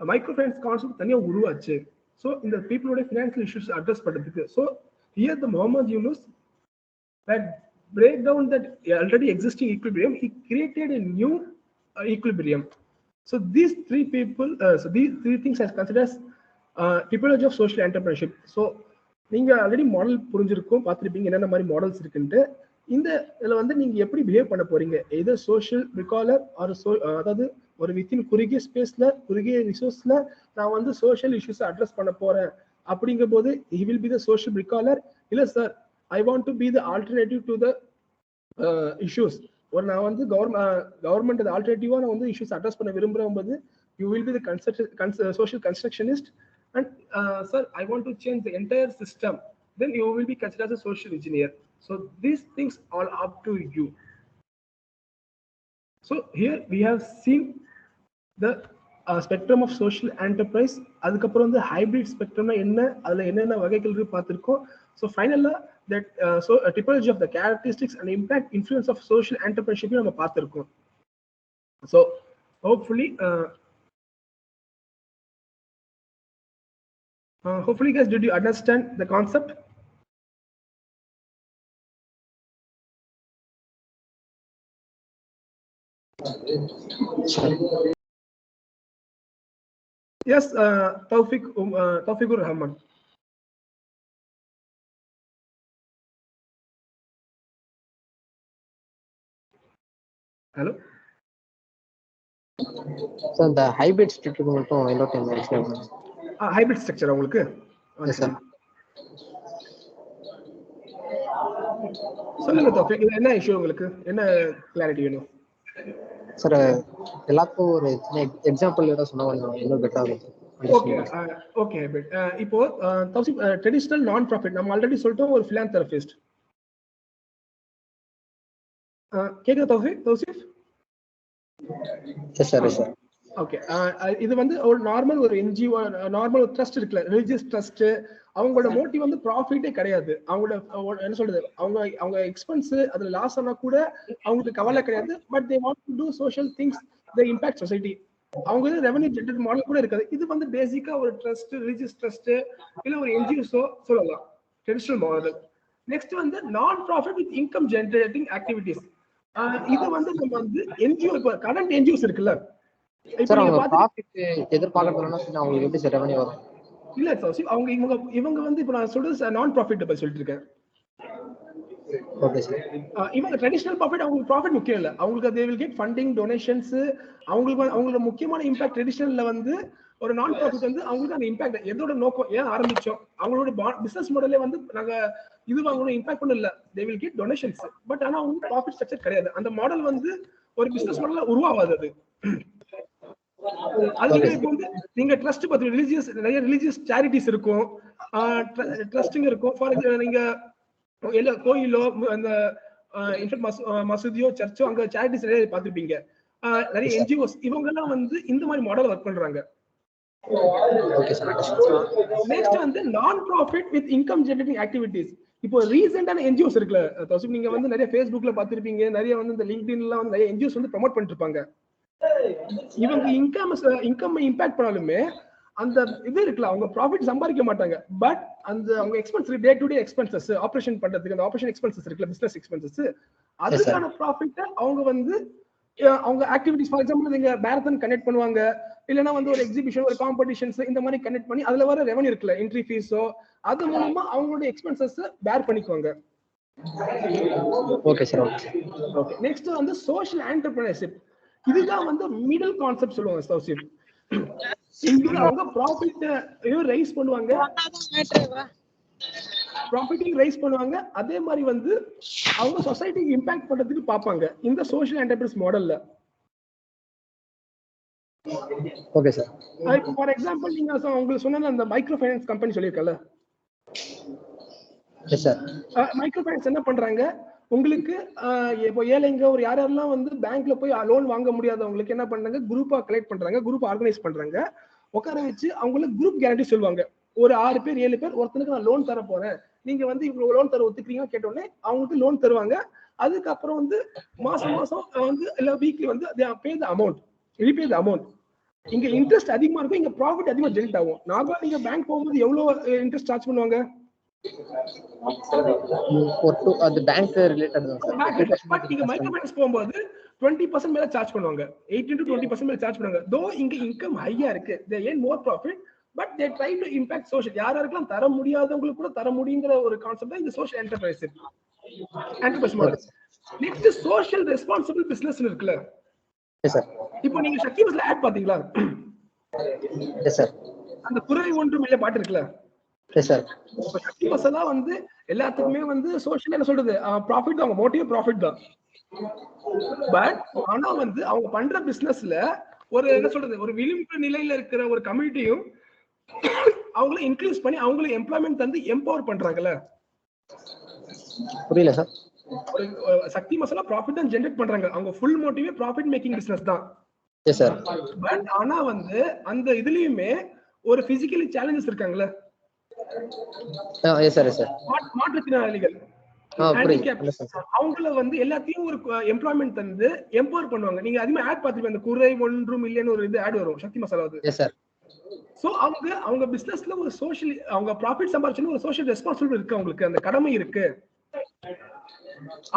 மைக்ரோஃபைனான்ஸ் கான்செப்ட் தனியாக உருவாச்சு. ஸோ இந்த பீப்புளோட ஃபினான்ஷியல் இஷ்யூஸ் அட்ரஸ் பண்ணுறதுக்கு. So here the Muhammad Yunus break down that already existing equilibrium, he created a new equilibrium. So these three people, so these three things are considered as typology of social entrepreneurship. So நீங்க ஆல்ரெடி மாடல் புரிஞ்சிருக்கும், பார்த்துருப்பீங்க என்னென்ன மாதிரி மாடல்ஸ் இருக்குன்ட்டு. இந்த இதில் வந்து நீங்க எப்படி பிஹேவ் பண்ண போறீங்க, எது சோஷியல் ரிகாலர் ஆர் அதாவது ஒரு வித்தின் குறுகிய ஸ்பேஸ்ல குறுகிய ரிசோர்ஸ்ல நான் வந்து சோஷியல் இஷ்யூஸ் அட்ரஸ் பண்ண போறேன் அப்படிங்கும் போது he will be the social recaller. இல்ல sir I want to be the alternative to the issues. ஒரு நான் வந்து கவர்மெண்ட் ஆல்டர்னேட்டிவா நான் வந்து இஷ்யூஸ் அட்ரஸ் பண்ண விரும்புறேன் போது you will be the social constructionist. And sir, I want to change the entire system. Then you will be considered as a social engineer. So these things all up to you. So here we have seen the spectrum of social enterprise. அதுக்கப்புறம் வந்து ஹைபிரிட் ஸ்பெக்ட்ரம்னா என்ன, அதுல என்னென்ன வகைகள் இருக்கு பார்த்திருக்கோம். So finally that so a typology of the characteristics and impact influence of social entrepreneurship நம்ம பார்த்திருக்கோம். So hopefully guys, did you understand the concept? Yes, Tawfiqur Rahman. Hello. So the hybrid structure மட்டும் இன்னொரு டைம் எக்ஸ்பிளைன் பண்ணுங்க. ஹைபிரிட் ஸ்ட்ரக்சர் உங்களுக்கு சொல்லுங்க தௌஃபிக், என்ன இஷ்யூ, உங்களுக்கு என்ன கிளாரிட்டி வேணும்? சார் எல்லாத்துக்கும் ஒரு சின்ன எக்ஸாம்பிள் ஏதாவது சொன்னா இன்னும் பெட்டரா இருக்கும். ஓகே இப்போ தௌஃபிக் ட்ரெடிஷனல் நான் ப்ராஃபிட் நம்ம ஆல்ரெடி சொல்லிட்டோம், ஒரு philanthropist. கேக்குதா தௌஃபிக்? Yes sir. ஓகே, இது வந்து ஒரு நார்மல் ஒரு என்ஜிஓ நார்மல் ஒரு ட்ரஸ்ட் இருக்குல்ல, ரிலிஜியஸ் ட்ரஸ்ட், அவங்களோட மோட்டிவ் வந்து ப்ராஃபிட்டே கிடையாது. அவங்களோட என்ன சொல்றது, அவங்க எக்ஸ்பென்ஸ் அதுல லாஸ் ஆனா கூட அவங்களுக்கு கவலை கிடையாது. But they want to do social things, they impact society. அவங்க வந்து ரெவன்யூ ஜெனரேட் மாடல் கூட இருக்காது. இது வந்து பேசிக்கா ஒரு ட்ரஸ்ட், ரிலிஜியஸ் ட்ரஸ்ட் இல்ல ஒரு என்ஜிஓ சொல்லலாம், ட்ரெடிஷனல் மாடல். நெக்ஸ்ட் வந்து நான் profit with income generating activities. இது வந்து நம்ம வந்து என்ஜிஓ, இப்போ கரண்ட் என்ஜிஓஸ் இருக்குல்ல, இப்போ சார் நீங்க அவங்க பாத்து ப்ராஃபிட் எதிர்பார்க்கறதுனா அவங்களுக்கு எப்படி சார் ரெவன்யூ வரும்? இல்ல தௌசிப், அவங்க இவங்க வந்து இப்போ நான் சொல்றது நான் ப்ராஃபிட் பத்தி சொல்லிட்டு இருக்கேன். Okay sir. இவங்க ட்ரெடிஷனல் ப்ராஃபிட், அவங்களுக்கு ப்ராஃபிட் முக்கியம் இல்ல. அவங்களுக்கு they will get funding donations. அவங்களோட முக்கியமான இம்பாக்ட் ட்ரெடிஷனல்ல வந்து ஒரு நான் ப்ராஃபிட் வந்து அவங்களுக்கு அந்த இம்பாக்ட் எதோட நோக்கம் ஏன் ஆரம்பிச்சோம், அவங்களோட பிசினஸ் மாடலே வந்து நாங்க இது வாங்கணும் இம்பாக்ட் பண்ண இல்ல, they will get donations. But ஆனா அவங்க ப்ராஃபிட் ஸ்ட்ரக்சர் கிடையாது. அந்த மாடல் வந்து ஒரு பிசினஸ் மாடல்ல உருவாகாது அது. அது நீங்க இப்போ வந்து நீங்க ட்ரஸ்ட் பத்தி நிறைய ரிலீஜியஸ் சேரிட்டிஸ் இருக்கும், ட்ரஸ்டிங் இருக்கும். ஃபார் எக்ஸாம்பிள் நீங்க எல்லா கோயிலோ அந்த மசூதியோ சர்ச்சோ அங்க சேரிட்டிஸ் நிறைய பார்த்திருப்பீங்க. நிறைய என்ஜிஓஸ் இவங்க எல்லாம் வந்து இந்த மாதிரி மாடல் ஒர்க் பண்றாங்க. நெக்ஸ்ட் வந்து நான் profit with income generating activities. இப்போ ரீசெண்டான என்ஜிஓஸ் இருக்குல்ல தௌசிப், நீங்க வந்து நிறைய ஃபேஸ்புக்ல பார்த்திருப்பீங்க, நிறைய வந்து இந்த லிங்க்டின்ல வந்து நிறைய என்ஜிஓஸ் வந்து ப்ரமோட் பண்ணிட்டு இருப்பாங்க. இவங்க இன்கம் இம்பாக்ட் பண்ணாலுமே அந்த இது இருக்குல்ல, அவங்க ப்ராஃபிட் சம்பாதிக்க மாட்டாங்க. பட் அந்த அவங்க expense day to day expenses operation பண்றதுக்கு அந்த ஆபரேஷன் எக்ஸ்பென்சஸ் இருக்குல்ல, பிசினஸ் எக்ஸ்பென்சஸ், அதுக்கான ப்ராஃபிட் அவங்க வந்து அவங்க ஆக்டிவிட்டிஸ் ஃபார் எக்ஸாம்பிள் நீங்க மேரத்தான் கனெக்ட் பண்ணுவாங்க, இல்லைன்னா வந்து ஒரு எக்ஸிபிஷன் ஒரு காம்படிஷன்ஸ் இந்த மாதிரி கனெக்ட் பண்ணி அதுல வர ரெவன்யூ இருக்குல்ல என்ட்ரி ஃபீஸோ அது மூலமா அவங்களோட எக்ஸ்பென்சஸ் பேர் பண்ணிக்குவாங்க. Okay sir. ஓகே, நெக்ஸ்ட் வந்து சோஷியல் என்டர்பிரைனர்ஷிப். இதுதான் வந்து மிடில் கான்செப்ட் சொல்லுவாங்க தௌசிப். இங்க அவங்க ப்ராஃபிட் ரைஸ் பண்ணுவாங்க, ப்ராஃபிட்டிங் ரைஸ் பண்ணுவாங்க, அதே மாதிரி வந்து அவங்க சொசைட்டிக்கு இம்பாக்ட் பண்றதுக்கு பார்ப்பாங்க இந்த சோஷியல் என்டர்பிரைஸ் மாடல்ல. Okay sir. இப்போ ஃபார் எக்ஸாம்பிள் நீங்க உங்களுக்கு சொன்ன அந்த மைக்ரோ ஃபைனான்ஸ் கம்பெனி சொல்லியிருக்கல, எஸ் சார். மைக்ரோ ஃபைனான்ஸ் என்ன பண்றாங்க, உங்களுக்கு இப்போ ஏழைங்க ஒரு யாரெல்லாம் வந்து பேங்க்ல போய் லோன் வாங்க முடியாதவங்களுக்கு என்ன பண்றாங்க, குரூப்பா கலெக்ட் பண்றாங்க, குரூப் ஆர்கனைஸ் பண்றாங்க, உட்கார வச்சு அவங்களுக்கு குரூப் கேரண்டி சொல்லுவாங்க. ஒரு 6 பேர் 7 பேர் ஒருத்தனுக்கு நான் லோன் தர போறேன், நீங்க வந்து இவ்வளவு லோன் தர ஒத்துக்கிறீங்க கேட்டோடனே அவங்களுக்கு லோன் தருவாங்க. அதுக்கப்புறம் வந்து மாசம் வந்து எல்லா வீக்லி வந்து pay the amount, repay the amount. இங்க இன்ட்ரெஸ்ட் அதிகமா இருக்கும், இங்க ப்ராஃபிட் அதிகமா ஜெனரேட் ஆகும். நார்மலா நீங்க பேங்க் போகும்போது எவ்வளவு இன்ட்ரெஸ்ட் சார்ஜ் பண்ணுவாங்க? அது பேங்க் ரிலேட்டட் தான் சார். பட் நீங்க மைக்ரோ ஃபைனான்ஸ் போகும்போது 20% மேல சார்ஜ் பண்ணுவாங்க, 18 to 20% மேல சார்ஜ் பண்ணுவாங்க. தோ இங்க இன்கம் ஹையா இருக்கு, they earn more profit, but they try to impact social. யாராருக்கெல்லாம் தர முடியாதவங்களுக்கு கூட தர முடியுங்கிற ஒரு கான்செப்ட் தான் இந்த social enterprise model. Next social responsible business இருக்குல்ல. Yes sir. இப்போ நீங்க சக்தி பஸ்ல ஆட் பாத்தீங்களா? Yes sir. அந்த குறை ஒன்றும் இல்ல பாட்டு இருக்குல்ல. Yes sir. இப்போ சக்தி பஸ் எல்லாம் வந்து எல்லாத்துக்குமே வந்து சோஷியல் என்ன சொல்றது, ப்ராஃபிட் தான், மோட்டிவ் ப்ராஃபிட் தான். பட் ஆனா வந்து அவங்க பண்ற பிசினஸ்ல ஒரு என்ன சொல்றது, ஒரு விளிம்பு நிலையில இருக்கிற ஒரு கம்யூனிட்டியும் அவங்கள இன்க்ரீஸ் பண்ணி அவங்களை எம்ப்ளாய்மெண்ட் தந்து எம்பவர் பண்றாங்கல்ல. புரியல சார். ஒரு சக்தி மசாலா ப்ராஃபிட் தான் ஜெனரேட் பண்றாங்க, அவங்க ஃபுல் மோட்டிவே ப்ராஃபிட் மேக்கிங் பிசினஸ் தான். Yes sir. பட் ஆனா வந்து அந்த இதுலயுமே ஒரு பிசிக்கலி சேலஞ்சஸ் இருக்காங்கல்ல. S sir. Yes sir. மாற்றுத்திறனாளிகள் அவங்கள வந்து எல்லாத்தையும் ஒரு எம்ப்ளாய்மெண்ட் தந்து எம்பவர் பண்ணுவாங்க. நீங்க அதிகமா ஆட் பார்த்திருப்பீங்க, அந்த குறை 1 மில்லியன் ஒரு இது ஆட் வரும் Sakthi Masala. Yes sir. So அவங்க பிசினஸ்ல ஒரு சோஷியல், அவங்க ப்ராஃபிட் சம்பாதிச்சா ஒரு சோஷியல் ரெஸ்பான்சிபிலிட்டி இருக்கு, அவங்களுக்கு அந்த கடமை இருக்கு,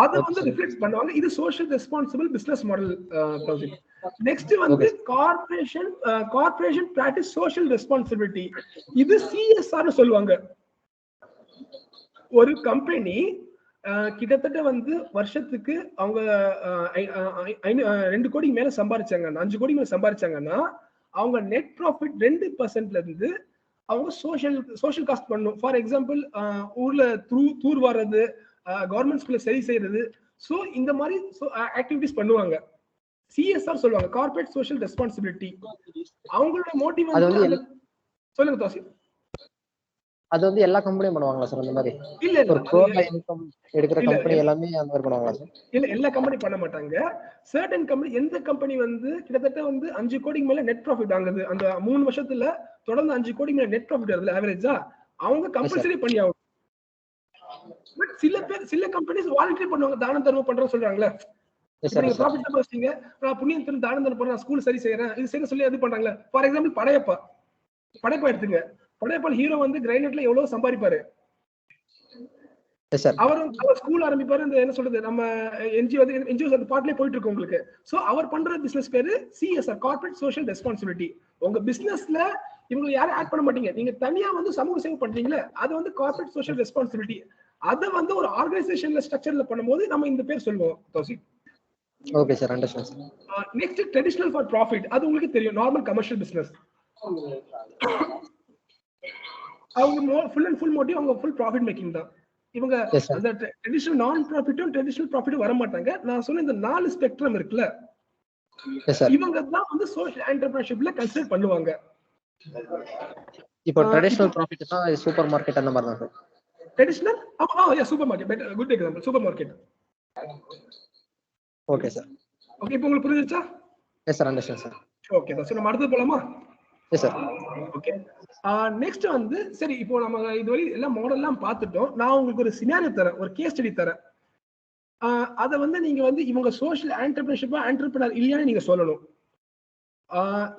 அதை வந்து ரிஃப்ளெக்ட் பண்ணுவாங்க. இது social responsible business model. Next வந்து கார்ப்பரேஷன் பிராக்டிஸ் சோஷியல் ரெஸ்பான்சிபிலிட்டி. இது சிஎஸ்ஆர் சொல்லுவாங்க. ஒரு கம்பெனி கிட்டத்தட்ட வந்து வருஷத்துக்கு அவங்க 2 கோடி மேல சம்பாதிச்சாங்கன்னா, 5 கோடி மேல சம்பாதிச்சாங்கன்னா அவங்க நெட் ப்ராஃபிட் 2% இருந்து அவங்க சோஷியல் காஸ்ட் பண்ணணும். ஃபார் எக்ஸாம்பிள் ஊர்ல தூர் வர்றது, கவர்மெண்ட் ஸ்கூல்ல சரி செய்யறது, சோ இந்த மாதிரி ஆக்டிவிட்டிஸ் பண்ணுவாங்க. சிஎஸ்ஆர் சொல்லுவாங்க, கார்ப்பரேட் சோஷியல் ரெஸ்பான்சிபிலிட்டி. அவங்களோட மோட்டிவ் வந்து சொல்லுங்க தோசி. அது வந்து எல்லா கம்பெனியும் பண்ணுவாங்களா சார் அந்த மாதிரி? இல்ல ஒரு கோர்ல இன்கம் எடுக்கிற கம்பெனி எல்லாமே அந்த மாதிரி பண்ணுவாங்களா சார்? இல்ல, எல்லா கம்பெனி பண்ண மாட்டாங்க. சர்டன் கம்பெனி, எந்த கம்பெனி வந்து கிட்டத்தட்ட வந்து 5 கோடிக்கு மேல நெட் ப்ராஃபிட் ஆகுது, அந்த 3 வருஷத்துல தொடர்ந்து 5 கோடி மேல நெட் ப்ராஃபிட் ஆகுது ஆவரேஜா, அவங்க கம்பல்சரி பண்ணி ஆகும். பட் சில கம்பெனிஸ் வாலண்டரி பண்ணுவாங்க, தான தர்மம் பண்றோம் சொல்றாங்களே. நீங்க ப்ராஃபிட் சம்பாதிச்சீங்க, நான் புண்ணியம் தரும் தானம் தர்மம் பண்றேன், ஸ்கூல் சரி செய்யறேன், இது செய்ய சொல்லி அது பண்றாங்களே. ஃபார் எக்ஸாம்பிள் படையப்பா எடுத்துங்க. படையப்பா ஹீரோ வந்து கிரைனட்ல எவ்வளவு சம்பாதிப்பாரு, எஸ் சார். அவர் ஸ்கூல் ஆரம்பிப்பாரு. இந்த என்ன சொல்றது, நம்ம என்ஜிஓஸ் அந்த பாட்லயே போயிட்டு இருக்கு உங்களுக்கு. சோ அவர் பண்ற பிசினஸ் பேரு சிஎஸ்ஆர், கார்ப்பரேட் சோஷியல் ரெஸ்பான்சிபிலிட்டி. உங்க பிசினஸ்ல இவங்க யாரும் ஆட் பண்ண மாட்டீங்க, நீங்க தனியா வந்து சமூக சேவை பண்றீங்களே, அது வந்து கார்ப்பரேட் சோஷியல் ரெஸ்பான்சிபிலிட்டி. அதை வந்து ஒரு ஆர்கனைசேஷன்ல ஸ்ட்ரக்சர்ல பண்ணும்போது நம்ம இந்த பேர் சொல்லுவோம் Thousik. Okay sir, understand sir. Next traditional for profit. அது உங்களுக்கு தெரியும், நார்மல் கமர்ஷியல் பிசினஸ். அவங்க ஃபுல் அண்ட் ஃபுல் மோட்டிவ் அவங்க ஃபுல் ப்ராஃபிட் மேக்கிங் தான். இவங்க அந்த ட்ரெடிஷனல் நான் ப்ராஃபிட்டும் ட்ரெடிஷனல் ப்ராஃபிட்டும் வர மாட்டாங்க. நான் சொன்ன இந்த 4 ஸ்பெக்ட்ரம் இருக்குல்ல, இவங்க தான் வந்து சோஷியல் என்டர்பிரினர்ஷிப்ல கன்சிடர் பண்ணுவாங்க. இப்போ ட்ரெடிஷனல் ப்ராஃபிட்னா சூப்பர் மார்க்கெட் அந்த மாதிரி தான் sir. Traditional super market, good example, super market. Okay sir. Okay, இப்போ உங்களுக்கு புரிஞ்சுச்சா? Yes sir, understand sir. Okay தான். நம்ம அடுத்து போலாமா? Yes sir. ஓகே, நெக்ஸ்ட் வந்து சரி, இப்போ நம்ம இதுவரை எல்லாம் மாடல்லாம் பார்த்துட்டோம். நான் உங்களுக்கு ஒரு சினாரியோ தரேன், ஒரு கேஸ் ஸ்டடி தரேன். அதை வந்து நீங்க வந்து இவங்க சோஷியல் என்டர்பிரினர்ஷிப்பா என்டர்பிரினர் இல்லையான்னு நீங்க சொல்லணும்.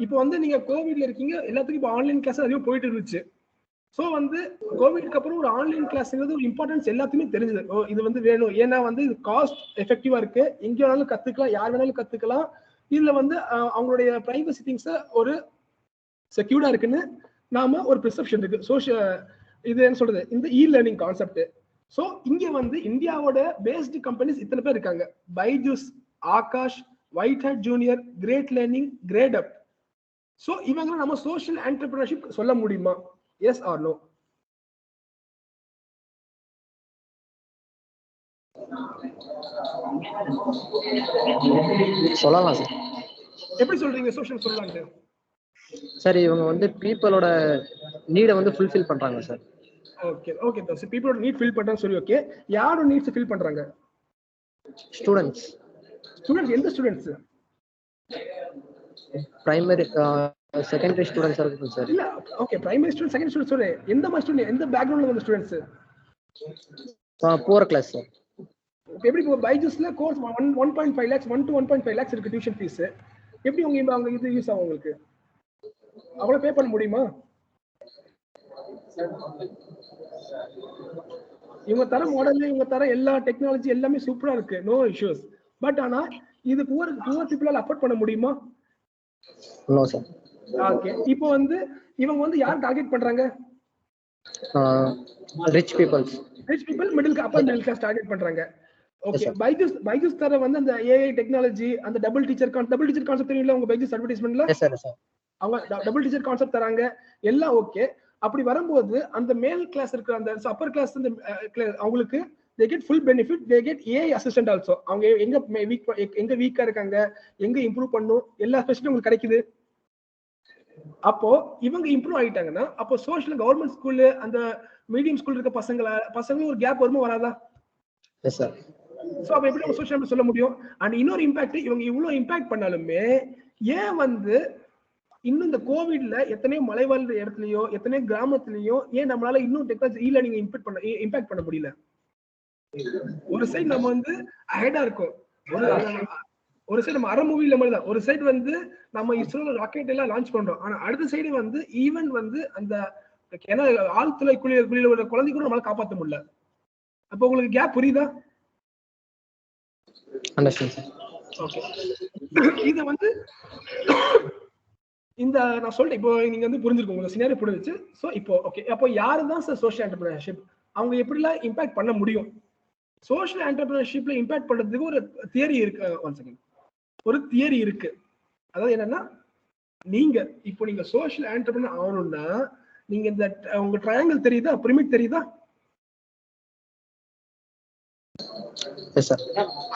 இப்போ வந்து நீங்க கோவிட்ல இருக்கீங்க, எல்லாத்துக்கும் இப்போ ஆன்லைன் கிளாஸ் அதிகம் போயிட்டு இருந்துச்சு. ஸோ வந்து கோவிட்க்கு அப்புறம் ஒரு ஆன்லைன் கிளாஸ்ங்கிறது ஒரு இம்பார்ட்டன்ஸ் எல்லாத்துக்குமே தெரிஞ்சது. இது வந்து வேணும், ஏன்னா வந்து இது காஸ்ட் எஃபெக்டிவா இருக்கு, எங்க வேணாலும் கத்துக்கலாம், யார் வேணாலும் கத்துக்கலாம். இதுல வந்து அவங்களுடைய பிரைவசி திங்ஸை ஒரு செக்யூர்டா இருக்குன்னு நாம ஒரு பெர்செப்ஷன் இருக்கு. சோஷியல் இது என்ன சொல்றது, இந்த இ லேர்னிங் கான்செப்ட். ஸோ இங்க வந்து இந்தியாவோட பேஸ்டு கம்பெனிஸ் இத்தனை பேர் இருக்காங்க: Byju's, Aakash, WhiteHat Junior, Great Learning, Great Up. So இவங்க நம்ம சோஷியல் என்டர்பிரினர்ஷிப் சொல்ல முடியுமா? Yes or no? சொல்லலாம் சார். எப்படி சொல்றீங்க சோஷியல் சொல்லலாம்னு? சார், இவங்க வந்து பீப்புளோட நீடை வந்து ஃபுல்ஃபில் பண்றாங்க சார். ஓகே ஓகே தான். பீப்புளோட நீட் ஃபில் பண்றாங்க, சரி. ஓகே, யாரோட நீட்ஸ் ஃபில் பண்றாங்க? ஸ்டூடெண்ட்ஸ். ஸ்டூடெண்ட்ஸ் எந்த ஸ்டூடெண்ட்ஸ்? பிரைமரி செகண்டரி ஸ்டூடெண்ட்ஸ் இருக்கும் சார். இல்ல, okay, primary student, secondary student சொல்றேன். எந்த மாதிரி ஸ்டூடெண்ட், எந்த பேக்ரவுண்ட்ல வந்த ஸ்டூடெண்ட்ஸ்? Poor class sir. எப்படி இப்போ பைஜூஸ்ல கோர்ஸ் 1.5 lakhs 1 to 1.5 lakhs இருக்கு டியூஷன் ஃபீஸ். எப்படி அவங்க இது யூஸ் ஆகும் உங்களுக்கு? அவ்வளவு பே பண்ண முடியுமா? இவங்க தர மாடல், இவங்க தர எல்லா டெக்னாலஜி எல்லாமே சூப்பரா இருக்கு, நோ இஷ்யூஸ். பட் ஆனா இது புவர் பீப்புளால அஃபோர்ட் பண்ண முடியுமா? No sir. ஓகே, இப்போ வந்து இவங்க வந்து யார் டார்கெட் பண்றாங்க? Rich peoples, upper middle class target பண்றாங்க. ஓகே, பைஜூஸ் தர வந்து அந்த ஏஐ டெக்னாலஜி, அந்த டபுள் டீச்சர் கான்செப்ட் தெரியும்ல உங்க பைஜூஸ் அட்வர்டைஸ்மென்ட்ல? Yes sir, yes sir. அவங்க டபுள் டீச்சர் கான்செப்ட் தராங்க, எல்லாம் ஓகே. அப்படி வரும்போது அந்த மேல் கிளாஸ் இருக்கிற அந்த அப்பர் கிளாஸ் அவங்களுக்கு they get full benefit, they get AI assistant also. அவங்க எங்க வீக்கா இருக்காங்க, எங்க இம்ப்ரூவ் பண்ணும், எல்லா ஃபெசிலிட்டியும் உங்களுக்கு கிடைக்குது. அப்போ இவங்க இம்ப்ரூவ் ஆயிட்டாங்கன்னா அப்போ சோஷியல் கவர்மெண்ட் ஸ்கூல், அந்த மீடியம் ஸ்கூல் இருக்க பசங்க ஒரு கேப் வருமா வராதா? S sir. சோ அப்ப எப்படி சோஷியல் சொல்ல முடியும்? அண்ட் இன்னொரு இம்பாக்ட், இவங்க இவ்வளவு இம்பாக்ட் பண்ணாலுமே ஏன் வந்து இன்னும் இந்த கோவிட்ல எத்தனையோ மலைவாழ் இடத்துலயோ எத்தனையோ கிராமத்துலயோ ஏன் நம்மளால இன்னும் டெக்னாலஜி இல்ல நீங்க இம்பாக்ட் பண்ண முடியல? ஒரு சைடு நம்ம வந்து அஹெடா இருக்கோம், ஒரு சைடு நம்ம அரை மூவில மாதிரி தான். ஒரு சைடு வந்து நம்ம இஸ்ரோல ராக்கெட் எல்லாம் லான்ச் பண்றோம், ஆனா அடுத்த சைடு வந்து ஈவன் வந்து அந்த ஏன்னா ஆழ்துளை குழியில ஒரு குழந்தை கூட நம்மளால காப்பாற்ற முடியல. அப்ப உங்களுக்கு கேப் புரியுதா? ஓகே, இது வந்து இந்த நான் சொல்லிட்டேன். இப்போ நீங்க வந்து புரிஞ்சிருக்கோம், உங்களுக்கு சினாரியோ புரிஞ்சிச்சு. சோ இப்போ ஓகே, அப்போ யாரு தான் சார் சோஷியல் என்டர்பிரினர்ஷிப், அவங்க எப்படிலாம் இம்பாக்ட் பண்ண முடியும்? சோஷியல் என்டர்பிரினர்ஷிப்ல இம்பாக்ட் பண்றதுக்கு ஒரு தியரி இருக்கு. ஒன் செகண்ட், ஒரு தியரி இருக்கு. அதாவது என்னன்னா, நீங்க சோஷியல் என்டர்பிரினர் ஆகணும்னா நீங்க இந்த உங்க ட்ரையாங்கிள் தெரியுதா, பிரமிட் தெரியுதா?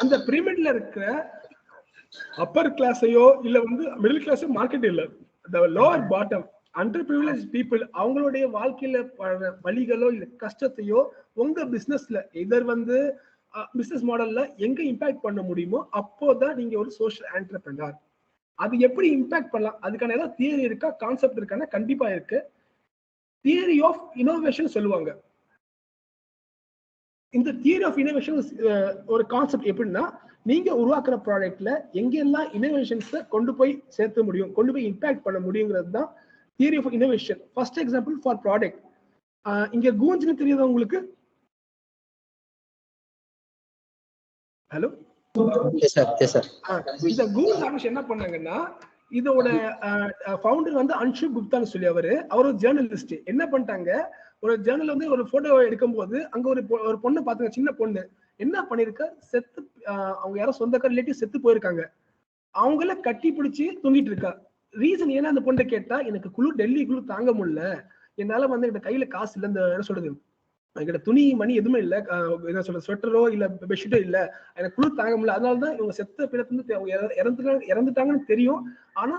அந்த பிரமிட்ல இருக்கிற அப்பர் கிளாஸையோ இல்ல வந்து மிடில் கிளாஸோ மார்க்கெட் இல்ல, lower bottom under privilege people அவங்களுடைய வாழ்க்கையில வழிகளோ இல்ல கஷ்டத்தையோ உங்க பிசினஸ்ல எதர் வந்து பிசினஸ் மாடல்ல எங்க இம்பாக்ட் பண்ண முடியுமோ அப்போதான் நீங்க ஒரு சோஷியல் என்டர்பிரினர். அது எப்படி இம்பாக்ட் பண்ணலாம், அதுக்கான ஏதாவது தியரி இருக்கா, கான்செப்ட் இருக்கான்னா கண்டிப்பா இருக்கு. தியரி ஆஃப் இனோவேஷன் சொல்லுவாங்க. இந்த தியரி ஆஃப் இனோவேஷன் ஒரு கான்செப்ட் எப்படின்னா, நீங்க உருவாக்குற ப்ராடக்ட்ல எங்கெல்லாம் இனோவேஷன்ஸை கொண்டு போய் சேர்த்த முடியும், கொண்டு போய் இம்பாக்ட் பண்ண முடியுங்கிறது தான் theory of innovation. First example for product, இங்க கூஞ்சுன்னு தெரியுதா உங்களுக்கு? Hello yes sir. இந்த கூகுள் ஆர்கனைசேஷன் என்ன பண்ணாங்கன்னா, இதோட ஃபவுண்டர் வந்து அன்ஷு குப்தான்னு சொல்லி அவர் ஒரு ஜேர்னலிஸ்ட். என்ன பண்ணிட்டாங்க, ஒரு ஜேர்னல் வந்து ஒரு போட்டோ எடுக்கும்போது அங்க ஒரு பொண்ணு பாத்துங்க, சின்ன பொண்ணு என்ன பண்ணிருக்கா, செத்து அவங்க யாரோ சொந்தக்கார ரிலேட்டிவ் செத்து போயிருக்காங்க, அவங்கள கட்டி பிடிச்சி தூங்கிட்டு இருக்கா. ரீசன் ஏன்னா அந்த பொண்ணை கேட்டா, எனக்கு டெல்லி குளிர் தாங்க முடியல, என்னால வந்து இந்த கையில காசு இல்ல, இந்த என்ன சொல்றது, என்கிட்ட துணி மணி எதுவுமே இல்ல, என்ன சொல்ற ஸ்வெட்டரோ இல்ல பெட்ஷீட்டோ இல்ல, எனக்கு குளிர் தாங்க முடியல, அதனாலதான் இவங்க செத்த பிணத்துல இறந்துட்டாங்கன்னு தெரியும், ஆனா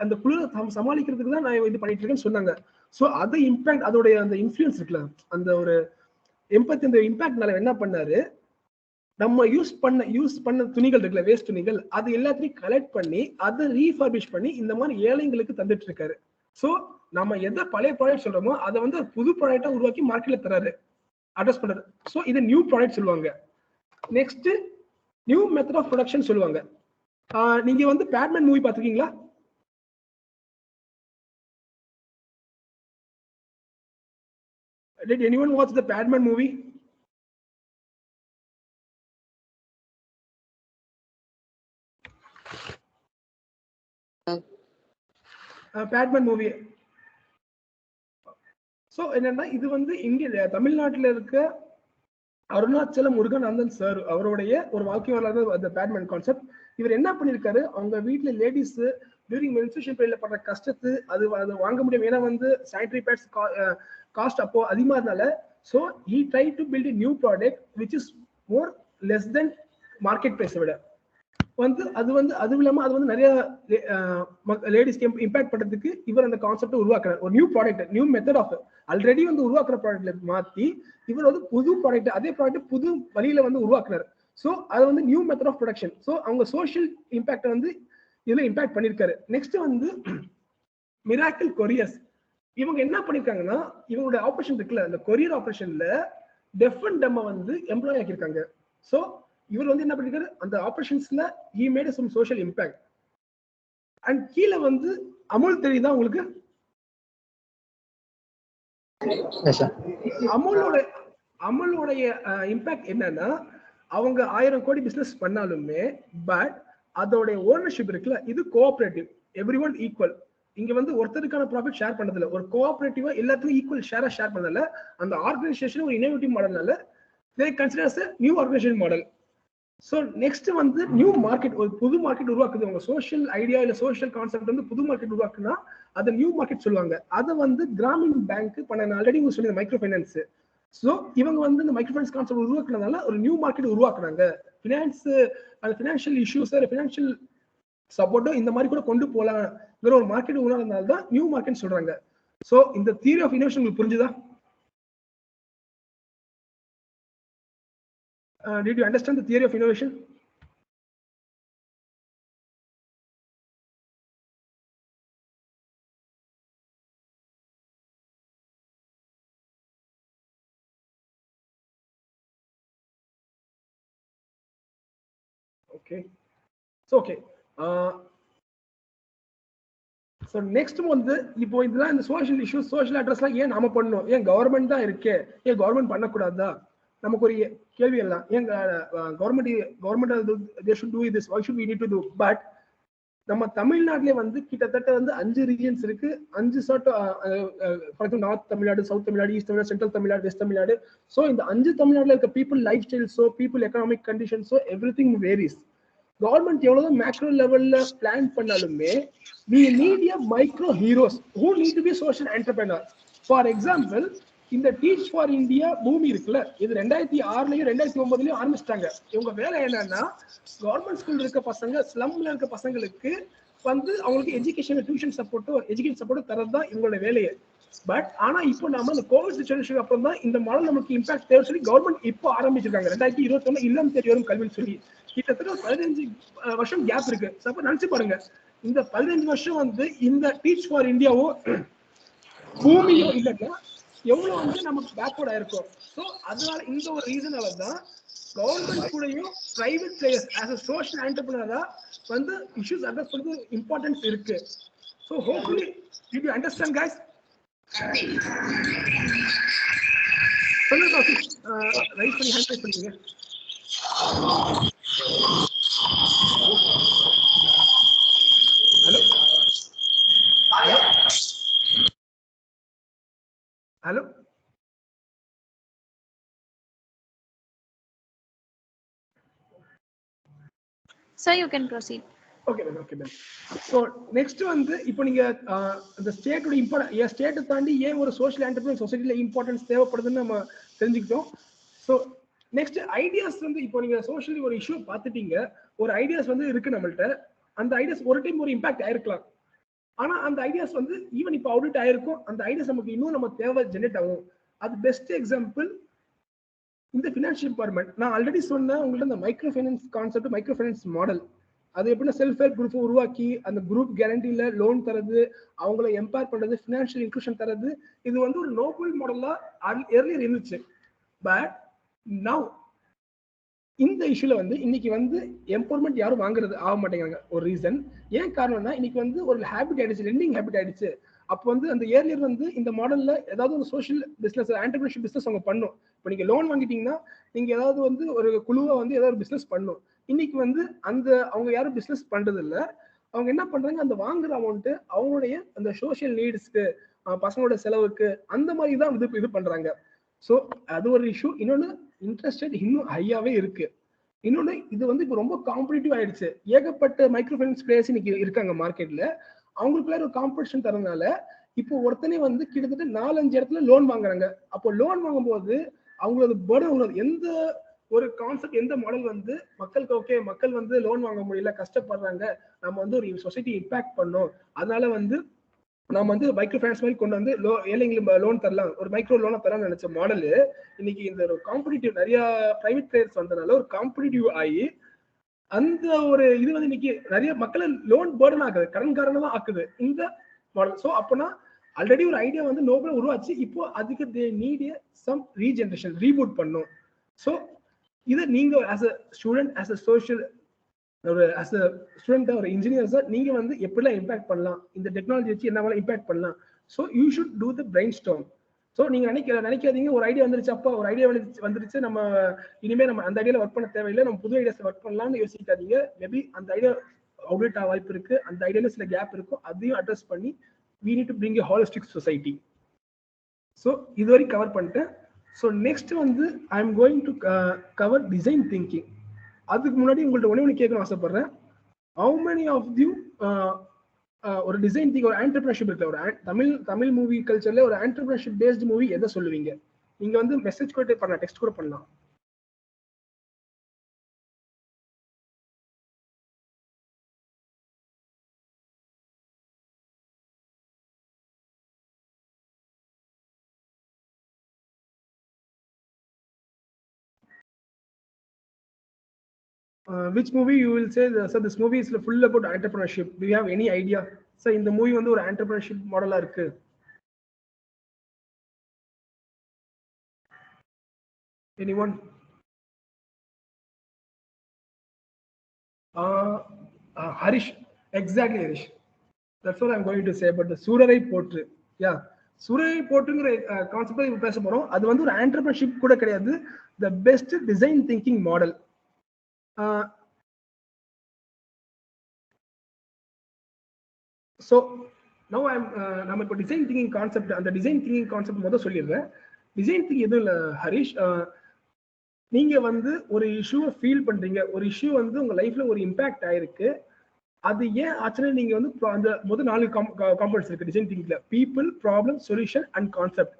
அந்த குளிர் சமாளிக்கிறதுக்கு தான் நான் இது பண்ணிட்டு இருக்கேன்னு சொன்னாங்க. சோ அது இம்பாக்ட், அதோடைய அந்த இன்ஃபுளுன்ஸ் இருக்குல்ல, அந்த ஒரு எம்பத்தி, இந்த இம்பாக்ட்னால என்ன பண்ணாரு, நம்ம யூஸ் பண்ண துணிகள் இருக்குல்ல, வேஸ்ட் துணிகள், அது எல்லாத்தையும் கலெக்ட் பண்ணி அதை ரீஃபர்பிஷ் பண்ணி இந்த மாதிரி ஏழைங்களுக்கு தந்துட்டு இருக்காரு. சோ நம்ம எதை பழைய ப்ராடக்ட் சொல்றோமோ அதை வந்து புது ப்ராடக்டா உருவாக்கி மார்க்கெட்ல தராரு, அட்ரஸ் பண்றாரு. சோ இது நியூ ப்ராடக்ட் சொல்லுவாங்க. Next new method of production சொல்லுவாங்க. நீங்க வந்து பேட்மேன் மூவி பாத்துருக்கீங்களா? Did anyone watch the Batman movie? Batman movie. So என்னன்னா, இது வந்து இந்திய தமிழ்நாட்டில் இருக்க அருணாச்சலம் முருகன் சார் அவருடைய ஒரு வாழ்க்கை வரலாறு அந்த பேட்மேன் கான்செப்ட். இவர் என்ன பண்ணிருக்காரு, அவங்க வீட்டுல லேடிஸ் டியூரிங் மென்ஸ்ட்ரேஷன் பீரியட்ல பண்ற கஷ்டத்து அது வாங்க முடியும், ஏன்னா வந்து சானிட்டரி பேட்ஸ் காஸ்ட் அப்போ அதிகமா இருந்தால, so he tried to build a new product which is more less than market price விட வந்து அது இல்லாம அது வந்து நிறைய லேடிஸ்க்கு இம்பாக்ட் பண்றதுக்கு இவர் அந்த கான்செப்ட் உருவாக்குறாரு. ஒரு new product, new method of already வந்து உருவாக்குற ப்ராடக்ட்ல மாத்தி இவர் வந்து புது ப்ராடக்ட், அதே ப்ராடக்ட் புது வழியில வந்து உருவாக்குறாரு. சோ அது வந்து new method of production. So அவங்க சோஷியல் இம்பாக்ட் வந்து இதுல இம்பாக்ட் பண்ணிருக்காரு. நெக்ஸ்ட் வந்து மிராக்கிள் கொரியர்ஸ். இவங்க என்ன பண்ணிருக்காங்கன்னா, இவங்களோட ஆபரேஷன் இருக்குல்ல, அந்த கொரியர் ஆபரேஷன்ல டெஃப் அண்ட் டம்ம வந்து எம்ப்ளாய் ஆக்கியிருக்காங்க. சோ இவர் வந்து என்ன பண்ணிருக்காரு, அந்த ஆபரேஷன்ஸ்ல he made some social impact. And கீழே வந்து அமுல் தெரியுதா உங்களுக்கு? அமுலோடைய இம்பாக்ட் என்னன்னா, அவங்க 1000 கோடி பிசினஸ் பண்ணாலுமே பட் அதோட ஓனர்ஷிப் இருக்குல்ல, இது கோஆபரேட்டிவ், எவ்ரி ஒன் ஈக்குவல். இங்க வந்து ஒருத்தருக்கான ப்ராஃபிட் ஷேர் பண்ணதில்ல, ஒரு கோஆபரேட்டிவா எல்லாத்துக்கும் ஈக்குவல் ஷேர் பண்ணதில்ல. அந்த ஆர்கனைசேஷன் ஒரு இன்னோவேட்டிவ் மாடல்னால they consider as a new organization model. So next வந்து நியூ மார்க்கெட், ஒரு புது மார்க்கெட் உருவாக்குது. உங்க சோஷியல் ஐடியா இல்ல சோஷியல் கான்செப்ட் வந்து புது மார்க்கெட் உருவாக்குனா அதை நியூ மார்க்கெட் சொல்லுவாங்க. அதை வந்து கிராமின் பேங்க் பண்ண, ஆல்ரெடி உங்களுக்கு சொல்லி மைக்ரோ ஃபைனான்ஸ். ஸோ இவங்க வந்து இந்த மைக்ரோ ஃபைனான்ஸ் கான்செப்ட் உருவாக்குறதுனால ஒரு நியூ மார்க்கெட் உருவாக்குறாங்க. ஃபினான்ஸ், அந்த ஃபினான்ஷியல் இஷ்யூஸ், ஃபினான்ஷியல் சப்போர்ட்டும் இந்த மாதிரி கூட கொண்டு போலாம்ங்கிற ஒரு மார்க்கெட் உருவாக்குறதுனால தான் நியூ மார்க்கெட் சொல்றாங்க. ஸோ இந்த தியரி ஆஃப் இனோவேஷன் உங்களுக்கு புரிஞ்சுதா? Did you understand the theory of innovation? Okay. So okay. So next வந்து இப்போ இதெல்லாம் இந்த சோஷியல் இஷ்யூஸ், சோஷியல் அட்ரஸ்லாம் ஏன் நாம பண்ணணும், ஏன் கவர்மெண்ட் தான் இருக்கே, ஏன் கவர்மெண்ட் பண்ணக்கூடாதா, நமக்கு ஒரு கேள்வி எல்லாம். ஏன் government they should do this, why should we need to do? But நம்ம தமிழ்நாட்டிலே வந்து கிட்டத்தட்ட வந்து 5 ரீஜன்ஸ் இருக்கு. 5 சார்ட், north Tamil Nadu, south Tamil Nadu, east Tamil Nadu, central Tamil Nadu, west Tamil Nadu. So இந்த 5 தமிழ்நாடுல இருக்க பீப்புள் லைஃப் ஸ்டைல்ஸோ, பீப்புள் எக்கனாமிக் கண்டிஷன்ஸோ எவ்ரி திங் வேரிஸ். கவர்மெண்ட் எவ்வளவு மேக்ரோ லெவல்ல பிளான் பண்ணாலுமே we need a micro heroes who need to be social entrepreneur. For example, இந்த டீச் ஃபார் இந்தியா பூமி இருக்குல்ல, இது 2006லயும் 2009லயும் ஆரம்பிச்சிட்டாங்க. இவங்க வேலை என்னன்னா, கவர்மெண்ட் ஸ்கூல்ல இருக்க பசங்க, ஸ்லம்ல இருக்க பசங்களுக்கு வந்து அவங்களுக்கு எஜுகேஷன், டியூஷன் சப்போர்ட்டோ, எஜுகேஷன் சப்போர்ட்டோ தரதுதான் இவங்களோட வேலையை. பட் ஆனா இப்போ நாம இந்த கோவிட் சிச்சுவேஷனுக்கு அப்புறம் தான் இந்த மாடல் நமக்கு இம்பாக்ட் தேவை சொல்லி கவர்மெண்ட் இப்போ ஆரம்பிச்சிருக்காங்க. 2021 இல்லம் தேடி வரும் கல்வின்னு சொல்லி கிட்டத்தட்ட 15 வருஷம் கேப் இருக்கு. அப்ப நினைச்சு பாருங்க, இந்த 15 வருஷம் வந்து இந்த டீச் ஃபார் இந்தியாவோ பூமியோ இல்லைன்னா எவ்வளவு வந்து நமக்கு பேக்வர்ட் ஆயிருக்கும். ஸோ அதனால இந்த ஒரு ரீசனால தான் கவர்மெண்ட் கூடயும் private players as a social என்டர்பிரினரா வந்து இஷ்யூஸ் அட்ரஸ் பண்றது இம்பார்ட்டன்ஸ் இருக்கு. So hopefully did you understand guys? சொல்லுங்க ரைஸ் பண்ணி ஹேண்ட் ரைஸ் பண்ணுங்க. Hello? Hello? Sir, you can proceed. Okay, then. Okay, then. So next வந்து இப்போ நீங்க அந்த ஸ்டேட்டோட இம்பார்ட்டன்ட் ஸ்டேட்டை தாண்டி ஏன் ஒரு சோஷியல் என்டர்பிரைஸ் சொசைட்டில இம்பார்ட்டன்ஸ் தேவைப்படுதுன்னு நம்ம தெரிஞ்சுக்கிட்டோம். ஸோ நெக்ஸ்ட் ஐடியாஸ் வந்து இப்போ நீங்க சோஷியலி ஒரு இஷ்யூ பார்த்துட்டீங்க, ஒரு ஐடியாஸ் வந்து இருக்கு நம்மள்ட்ட. அந்த ஐடியாஸ் ஒரு டைம் ஒரு இம்பாக்ட் ஆயிருக்கலாம். ஆனா அந்த ஐடியாஸ் வந்து ஈவன் இப்போ அவுட் ஆயிருக்கும், அந்த ஐடியாஸ் நமக்கு இன்னும் நம்ம தேவை ஜெனரேட் ஆகும். அது பெஸ்ட் எக்ஸாம்பிள் இந்த ஃபினான்ஷியல் எம்பவர்மெண்ட். நான் ஆல்ரெடி சொன்னேன் உங்கள்ட்ட இந்த micro finance concept, micro finance model. அது எப்படின்னா செல்ஃப் ஹெல்ப் குரூப் உருவாக்கி அந்த குரூப் கேரண்டியில லோன் தரது, அவங்கள எம்பவர் பண்றது, ஃபினான்ஷியல் இன்க்ளூஷன் தரது, இது வந்து ஒரு நோபல் மாடலா ஏர்லியர் இருந்துச்சு. பட் நவ் இந்த இஷ்யூல வந்து இன்னைக்கு வந்து எம்பவர்மெண்ட் யாரும் வாங்குறது ஆக மாட்டேங்கிறாங்க. ஒரு ரீசன் ஏன் காரணம்னா இன்னைக்கு வந்து ஒரு ஹேபிட் ஆயிடுச்சு, லெண்டிங் ஹேபிட் ஆயிடுச்சு. அப்போ வந்து அந்த ஏர்லியர் வந்து இந்த மாடல்ல ஏதாவது ஒரு சோஷியல் பிசினஸ், ஆண்டர்பிரினர்ஷிப் பிசினஸ் அவங்க பண்ணும். இப்போ நீங்க லோன் வாங்கிட்டீங்கன்னா நீங்க ஏதாவது வந்து ஒரு குழுவா வந்து ஏதாவது ஒரு பிசினஸ் பண்ணும். இன்னைக்கு வந்து அந்த அவங்க யாரும் பிசினஸ் பண்றது இல்ல. அவங்க என்ன பண்றாங்க, அந்த வாங்குற அமௌண்ட் அவங்களுடைய அந்த சோஷியல் நீட்ஸ்க்கு, பசங்களோட செலவுக்கு, அந்த மாதிரி தான் இது பண்றாங்க. ஸோ அது ஒரு இஷ்யூ. இன்னொன்னு இன்ட்ரெஸ்ட் ரேட் இன்னும் ஹையாவே இருக்கு. இன்னொன்னு இது வந்து இப்போ ரொம்ப காம்படிட்டிவ் ஆயிடுச்சு. ஏகப்பட்ட மைக்ரோ ஃபைனான்ஸ் பிளேயர்ஸ் இன்னைக்கு இருக்காங்க மார்க்கெட்ல. அவங்களுக்குள்ள ஒரு காம்படிஷன் தரதுனால இப்போ ஒருத்தனே வந்து கிட்டத்தட்ட 4-5 இடத்துல லோன் வாங்குறாங்க. அப்போ லோன் வாங்கும்போது அவங்களோட பர்டன், எந்த ஒரு கான்செப்ட், எந்த மாடல் வந்து மக்களுக்கு ஓகே, மக்கள் வந்து லோன் வாங்க முடியல, கஷ்டப்படுறாங்க, நம்ம வந்து ஒரு சொசைட்டி இம்பாக்ட் பண்ணோம், அதனால வந்து நம்ம வந்து மைக்ரோ ஃபைனான்ஸ் மாதிரி கொண்டு வந்து ஏழைங்களுக்கு லோன் தரலாம், ஒரு மைக்ரோ லோனா தரலாம்னு நினைச்ச மாடல் இன்னைக்கு இந்த ஒரு காம்படிட்டிவ் நிறைய பிரைவேட் பிளேயர்ஸ் வந்ததுனால ஒரு காம்படிட்டிவ் ஆகி அந்த ஒரு இது வந்து இன்னைக்கு நிறைய மக்களை லோன் பர்டன் ஆகுது, கடன்காரனா தான் ஆக்குது இந்த மாடல். ஸோ அப்போனா ஆல்ரெடி ஒரு ஐடியா வந்து நோபல் உருவாச்சு, இப்போ அதுக்கு they need some regeneration, reboot பண்ணும். ஸோ இதை நீங்க as a student, as a social, ஒரு ஆஸ் அ ஸ்டூடெண்ட், ஒரு இன்ஜினியர்ஸா நீங்க வந்து எப்படிலாம் இம்பாக்ட் பண்ணலாம், இந்த டெக்னாலஜி வச்சு என்ன இம்பாக்ட் பண்ணலாம். So you should do the brain storm. So நீங்க நினைக்காதீங்க ஒரு ஐடியா வந்துருச்சு, அப்போ ஒரு ஐடியா வந்துருச்சு, நம்ம இனிமே நம்ம அந்த ஐடியால ஒர்க் பண்ண தேவையில்லை, நம்ம புது ஐடியாஸ் ஒர்க் பண்ணலாம்னு யோசிக்காதீங்க. மேபி அந்த ஐடியா அவுட் ஆக வாய்ப்பு இருக்கு, அந்த ஐடியால சில கேப் இருக்கும், அதையும் அட்ரஸ் பண்ணி we need to bring a holistic society. So இதுவரை கவர் பண்ணிட்டேன். ஸோ நெக்ஸ்ட் வந்து I am going to cover design thinking. அதுக்கு முன்னாடி உங்கள்ட்ட ஒன்று கேட்கணும் ஆசைப்படுறேன். ஹவு மெனி ஆஃப் யூ ஒரு டிசைன் திங்க், ஒரு ஆண்டர்பிரினர்ஷிப் இருக்கு, ஒரு தமிழ் மூவி கல்ச்சர்ல ஒரு ஆண்டர்பிரினர்ஷிப் பேஸ்ட் மூவி எதை சொல்லுவீங்க? நீங்க வந்து மெசேஜ் கூட பண்ணலாம், டெக்ஸ்ட் கூட பண்ணலாம். Which movie you will say, sir, this movie is full about entrepreneurship? Do you have any idea? Sir, இந்த மூவி வந்து ஒரு entrepreneurship மாடலா இருக்கு. Anyone? Harish, exactly Harish. That's what I'm going to say. But the Surarai Potru, yeah, Surarai Potruங்கிற கான்செப்ட் இப்போ பேச போறோம். அது வந்து ஒரு entrepreneurship கூட கிடையாது, the best design thinking model. So now நம்ம இப்போ டிசைன் திங்கிங் கான்செப்ட், அந்த டிசைன் திங்கிங் கான்செப்ட் முதல் சொல்லிடுறேன். டிசைன் திங்கிங் எதுவும் இல்லை ஹரிஷ், நீங்க வந்து ஒரு இஷ்யூவை ஃபீல் பண்றீங்க, ஒரு இஷ்யூ வந்து உங்க லைஃப்ல ஒரு இம்பாக்ட் ஆயிருக்கு, அது ஏன் ஆச்சுன்னு நீங்க வந்து அந்த முதல் 4 காம்பனன்ட்ஸ் இருக்கு டிசைன் திங்கிங்ல: people, problem, solution and concept.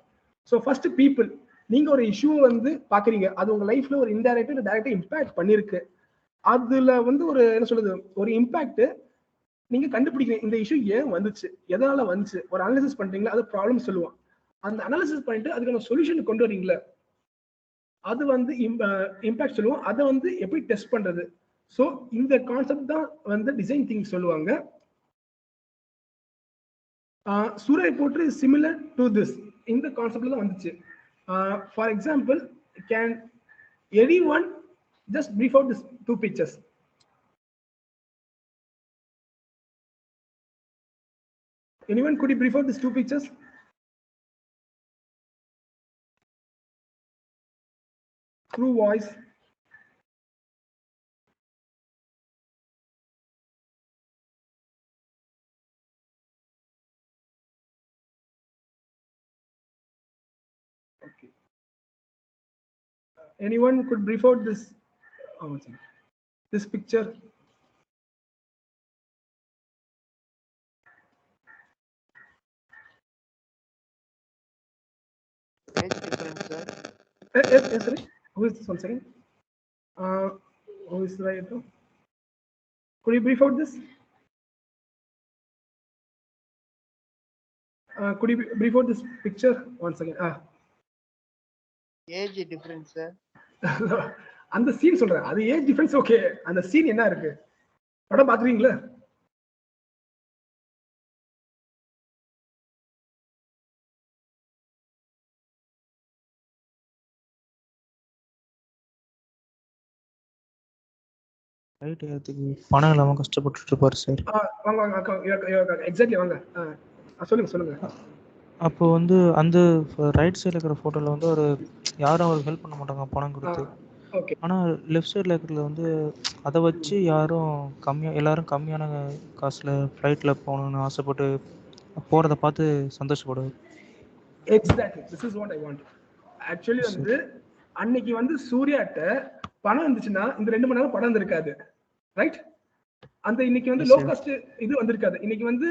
So first people. நீங்க ஒரு இஷ்யூவை வந்து பாக்குறீங்க, அது உங்க லைஃப்ல ஒரு இன்டைரக்டா இல்லை டைரக்டா இம்பாக்ட் பண்ணிருக்கு. அதுல வந்து ஒரு என்ன சொல்றது, ஒரு இம்பாக்ட் நீங்க கண்டுபிடிக்கிறீங்க, இந்த இஷ்யூ ஏன் வந்துச்சு, எதனால வந்துச்சு, ஒரு அனாலிசிஸ் பண்றீங்களா, அது ப்ராப்ளம் சொல்லுவோம். அந்த அனாலிசிஸ் பண்ணிட்டு அதுக்கான சொல்யூஷன் கொண்டு வரீங்களா, அது வந்து இம்பாக்ட் சொல்லுவோம். அதை வந்து எப்படி டெஸ்ட் பண்றது. ஸோ இந்த கான்செப்ட் தான் வந்து டிசைன் திங்க் சொல்லுவாங்க. சூரை போற்று சிமிலர் டு திஸ், இந்த கான்செப்ட்ல தான் வந்துச்சு. For example, can anyone just brief out these 2 pictures? Anyone could you brief out these 2 pictures? Through voice. Okay. Anyone could brief out this? Oh, this picture. Age difference, sir. Yes, sorry. Who is this? One second. Who is right now? Could you brief out this? Could you brief out this picture once again? Age difference, sir. அந்த சீன் சொல்றேன். அது ஏஜ் டிஃபரன்ஸ் ஓகே. அந்த சீன் என்ன இருக்கு? படம் பாக்குறீங்களா? ரைட் ஏறதுக்கு பணம் இல்லாமல் கஷ்டப்பட்டுட்டு இருப்பார் சார். வாங்க வாங்க எக்ஸாக்ட்லி வாங்க. சொல்லுங்க சொல்லுங்க. அப்போ வந்து அந்த ரைட் சைடில் இருக்கிற ஃபோட்டோவில் வந்து ஒரு யாரும் அவருக்கு ஹெல்ப் பண்ண மாட்டாங்க பணம் கொடுத்து. ஆனால் லெஃப்ட் சைடில் இருக்கிறதுல வந்து அதை வச்சு எல்லாரும் கம்மியான காசில் ஃப்ளைட்டில் போகணுன்னு ஆசைப்பட்டு போகிறத பார்த்து சந்தோஷப்படுவார். Exactly this is what I want. Actually வந்து அன்னைக்கு வந்து சூர்யாட்ட பணம் இருந்துச்சுன்னா இந்த 2 மணி நேரம் படம் இருந்திருக்காது. ரைட்? அந்த இன்னைக்கு வந்து லோ காஸ்ட் இது வந்திருக்காது. இன்னைக்கு வந்து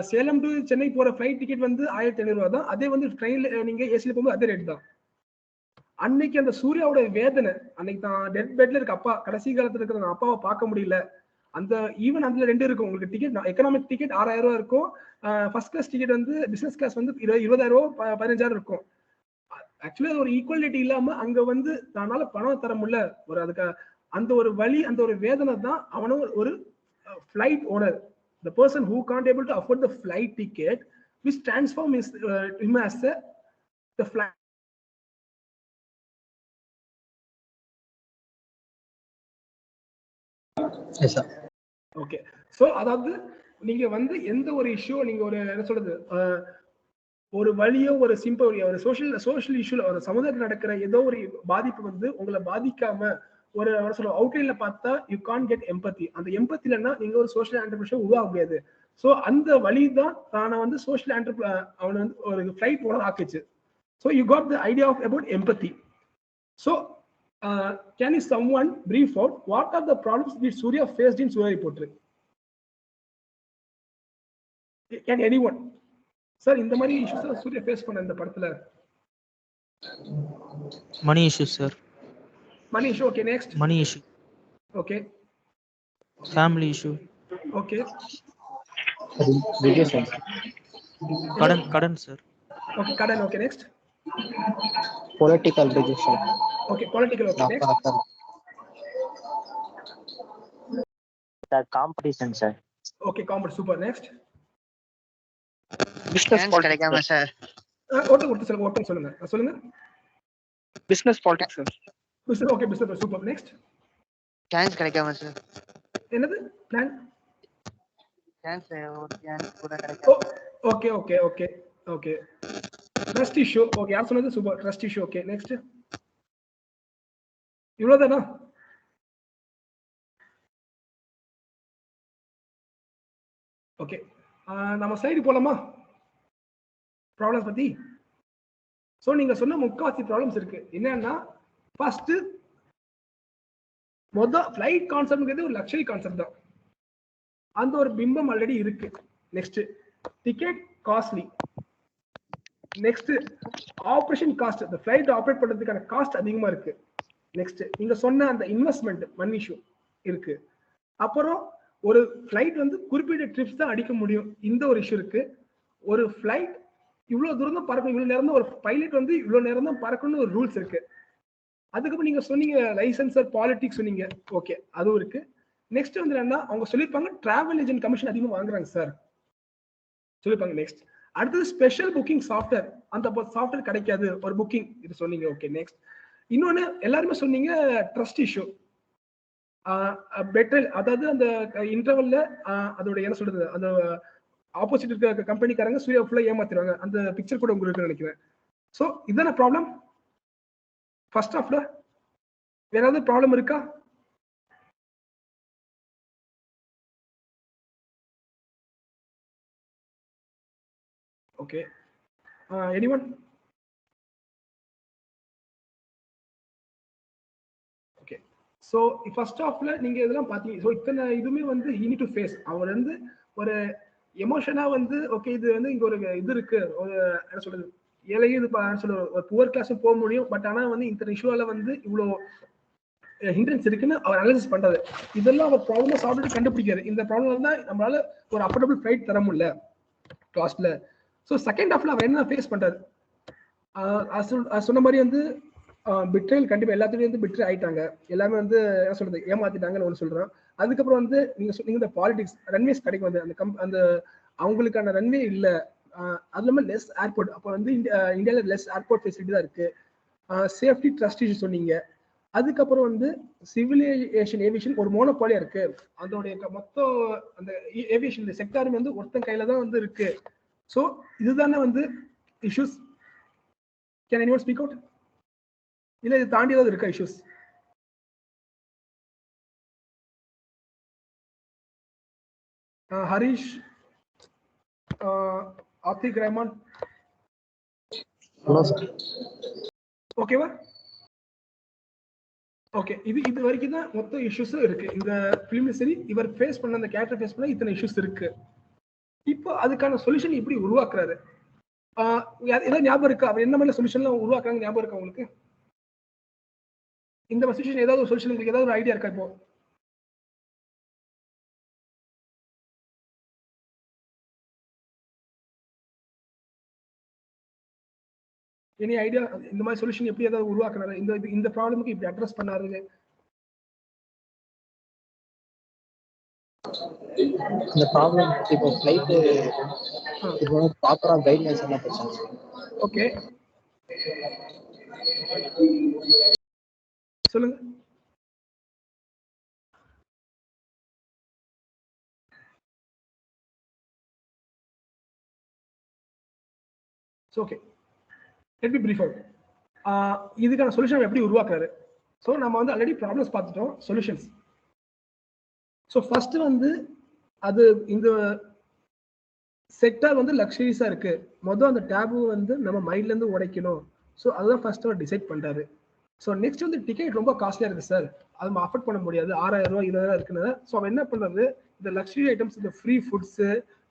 சேலம் டு சென்னை போற ஃபிளைட் டிக்கெட் வந்து 1500 ரூபாய் தான். அதே வந்து ட்ரெயின்ல நீங்க ஏசில போகும்போது அதே ரேட் தான். அன்னைக்கு அந்த சூர்யாவோட வேதனை, அன்னைக்கு தான் டெட் பெட்ல இருக்க அப்பா, கடைசி காலத்துல இருக்கிற அப்பாவை பார்க்க முடியல. அந்த ஈவன் அதுல 2 இருக்கும். உங்களுக்கு டிக்கெட் எக்கனாமிக் டிக்கெட் 6000 ரூபாய் இருக்கும். ஃபர்ஸ்ட் கிளாஸ் டிக்கெட் வந்து பிசினஸ் கிளாஸ் வந்து 20000 ரூபாய் 15000 இருக்கும். ஆக்சுவலி அது ஒரு ஈக்குவாலிட்டி இல்லாம அங்க வந்து தன்னால பணம் தர முடியல. ஒரு அதுக்கு அந்த ஒரு வலி, அந்த ஒரு வேதனை தான் அவனும் ஒரு flight owner, the person who can't able to afford the flight ticket, which transform him as the flight. Yes, sir. Okay. So அதாவது நீங்க வந்து எந்த ஒரு இஷ்யூ நீங்க ஒரு என்ன சொல்றது ஒரு வழியோ ஒரு சிம்பிள் ஒரு சோஷியல் இஷ்யூல ஒரு சமுதாயத்தில் நடக்கிற ஏதோ ஒரு பாதிப்பு வந்து உங்களை பாதிக்காம ஒரு சொல்ல அவுட்லைன்ல பார்த்தா யூ கான் கெட் எம்பத்தி. அந்த எம்பத்தி இல்லைன்னா நீங்க ஒரு சோஷியல் ஆண்டர்பிரினர் உருவாக முடியாது. ஸோ அந்த வழி தான் தானே வந்து சோஷியல் அவனை வந்து ஒரு ஃபிளைட் ஓனர் ஆக்குச்சு. So you got the idea of about empathy. So can you someone brief out what are the problems which Surya faced in Surya report? Can anyone? Sir இந்த மாதிரி இஷ்யூஸ் சூர்யா ஃபேஸ் பண்ண இந்த படத்துல money issue sir. Money issue. Okay, next. Money issue. Okay. Family issue. Okay. Rejection. Kadan sir. Okay, Kadan. Okay, next. Political rejection. Okay, political. Okay, next. The competition, sir. Okay, competition. Super. Next. Business கிடைக்காம sir. ஓட்டு சொல்லுங்க. Business politics, sir. Okay, business. Super. Next. Chance கிடைக்காம sir. என்னது? Plan? Chance ஒரு chance கூட கிடைக்காம. Okay. Trust issue. Okay, யார் சொன்னது? Super. Trust issue. Okay, next. இவ்வளவுதானா? Okay. நம்ம சைடு போலாமா? ப்ராப்ளம்ஸ் பத்தி. சோ நீங்க சொன்ன முக்காவாசி ப்ராப்ளம்ஸ் இருக்கு. என்னன்னா ஃபர்ஸ்ட் ஃபிளைட் கான்செப்ட்ங்கிறது ஒரு லக்ஸரி கான்செப்ட் தான். அந்த ஒரு பிம்பம் ஆல்ரெடி இருக்கு. Next ticket costly. Next operation cost, அந்த ஃபிளைட் ஆபரேட் பண்றதுக்கான காஸ்ட் அதிகமா இருக்கு. நெக்ஸ்ட் நீங்க சொன்ன அந்த இன்வெஸ்ட்மெண்ட் மணி இஷ்யூ இருக்கு. அப்புறம் ஒரு ஃபிளைட் வந்து குறிப்பிட்ட ட்ரிப்ஸ் தான் அடிக்க முடியும். இந்த ஒரு இஷ்யூ இருக்கு. ஒரு ஃபிளைட் இவ்வளவு தூரம் தான் பறக்கணும், இவ்வளவு நேரம் தான் ஒரு பைலட் வந்து இவ்வளவு நேரம் தான் பறக்கணும்னு ஒரு ரூல்ஸ் இருக்கு. அதுக்கப்புறம் நீங்க சொன்னீங்க லைசன்சர் பாலிடிக்ஸ் சொன்னீங்க. ஓகே, அதுவும் இருக்கு. நெக்ஸ்ட் வந்து என்னன்னா அவங்க சொல்லியிருப்பாங்க டிராவல் ஏஜென்ட் கமிஷன் அதிகமாக வாங்குறாங்க சார் சொல்லியிருப்பாங்க. நெக்ஸ்ட் அடுத்தது ஸ்பெஷல் புக்கிங் சாஃப்ட்வேர், அந்த சாஃப்ட்வேர் கிடைக்காது ஒரு புக்கிங், இது சொன்னீங்க. ஓகே, நெக்ஸ்ட் இன்னொன்னு எல்லாருமே சொன்னீங்க ட்ரஸ்ட் இஷ்யூ. பெட்டர், அதாவது அந்த இன்டர்வல்ல அதோட என்ன சொல்றது, அந்த ஆப்போசிட் இருக்க கம்பெனிக்காரங்க சூர்யா ஃபுல்லா ஏமாத்திடுவாங்க. அந்த பிக்சர் கூட உங்களுக்கு நினைக்கிறேன். ஸோ இதான ப்ராப்ளம் ஃபர்ஸ்ட் ஆஃப்ல. வேற ஏதாவது ப்ராப்ளம் இருக்கா? Okay, anyone? ஸோ ஃபர்ஸ்ட் ஆஃப்ல நீங்க இதெல்லாம் பாத்தீங்க. ஸோ இத்தனை இதுவுமே வந்து he need to face. அவர் வந்து ஒரு எமோஷனா வந்து ஓகே இது வந்து இங்க ஒரு இது இருக்கு, ஒரு என்ன சொல்றது ஏழையும் இது சொல்ற ஒரு புவர் கிளாஸும் போக முடியும். பட் ஆனா வந்து இந்த இஷ்யூவால வந்து இவ்வளோ ஹிண்ட்ரன்ஸ் இருக்குன்னு அவர் அனாலிசிஸ் பண்றாரு. இதெல்லாம் அவர் ப்ராப்ளம் சால்வ் கண்டுபிடிக்காரு. இந்த ப்ராப்ளம் தான் நம்மளால ஒரு அஃபோர்டபுள் ஃபிளைட் தர முடியல காஸ்ட்ல. ஸோ செகண்ட் ஹாஃப்ல அவர் என்ன ஃபேஸ் பண்றாரு, சொன்ன மாதிரி வந்து பிட்ரேல் கண்டிப்பா எல்லாத்துலயும் வந்து பிட்ரே ஆயிட்டாங்க. எல்லாமே வந்து என்ன சொல்றது ஏமாத்திட்டாங்கன்னு ஒன்று சொல்றேன். அதுக்கப்புறம் வந்து நீங்க இந்த பாலிடிக்ஸ் ரன்வேஸ் கிடைக்கும் வந்து அந்த அவங்களுக்கான ரன்வே இல்லை. அது இல்லாமல் லெஸ் ஏர்போர்ட். அப்போ வந்து இந்தியாவில் லெஸ் ஏர்போர்ட் ஃபெசிலிட்டி தான் இருக்கு. சேஃப்டி ட்ரஸ்ட் இஷ்யூ சொன்னீங்க. அதுக்கப்புறம் வந்து சிவில் ஏவியேஷன் ஒரு மோனோபாலியா இருக்கு. அதோடைய மொத்தம் அந்த ஏவியேஷன் செக்டாருமே வந்து ஒருத்தன் கையில தான் வந்து இருக்கு. ஸோ இதுதானே வந்து issues. Can anyone speak out? இல்ல இது தாண்டி ஏதாவது இருக்கா இஷ்யூஸ்? ஹரிஷ், ஆத்திக் ரஹ்மான், ஓகேவா? ஓகே, இது வரைக்கும் தான் மொத்த இஷ்யூஸும் இருக்கு இந்த ஃபிலிம்ல. சரி, இவர் ஃபேஸ் பண்ண அந்த கேரக்டர் ஃபேஸ் பண்ண இத்தனை இஷ்யூஸ் இருக்கு. இப்போ அதுக்கான சொல்யூஷன் எப்படி உருவாக்குறாரு? ஏதாவது ஞாபகம் இருக்கா? அவர் என்ன மாதிரி சொல்யூஷன்லாம் உருவாக்குறாங்க ஞாபகம் இருக்கா உங்களுக்கு? இந்த சொல்யூஷன் ஏதாவது ஒரு சொல்யூஷன் உங்களுக்கு ஏதாவது ஒரு ஐடியா இருக்கா? இப்போ எனி ஐடியா இந்த மாதிரி சொல்யூஷன் எப்படி ஏதாவது உருவாக்குறாரு? இந்த ப்ராப்ளமுக்கு இப்படி அட்ரஸ் பண்ணாரு? இந்த ப்ராப்ளம் இப்போ ஃளைட் இப்போ ப்ராப்பரா கைட்லைன்ஸ் என்ன பிரச்சனை? ஓகே, சொல்லுங்க. Okay, let me brief out. இதுக்கான சொல்யூஷன் எப்படி உருவாக்குறாரு? ஸோ நம்ம வந்து ஆல்ரெடி ப்ராப்ளம்ஸ் பார்த்துட்டோம், சொல்யூஷன்ஸ். ஸோ ஃபர்ஸ்ட் வந்து அது இந்த செக்டார் வந்து லக்ஸரிஸா இருக்கு. மொதல் அந்த டேபு வந்து நம்ம மைண்ட்ல இருந்து உடைக்கணும். ஸோ அதுதான் ஃபர்ஸ்ட் அவர் டிசைட் பண்றாரு. ஸோ நெக்ஸ்ட் வந்து டிக்கெட் ரொம்ப காஸ்ட்லியா இருக்கு சார், அது நம்ம அஃபோர்ட் பண்ண முடியாது, 6000 ரூபாய் 20,000 இருக்குன்னு. ஸோ அவன் என்ன பண்றது, இந்த லக்ஸரி ஐட்டம்ஸ், இந்த ஃப்ரீ ஃபுட்ஸ்,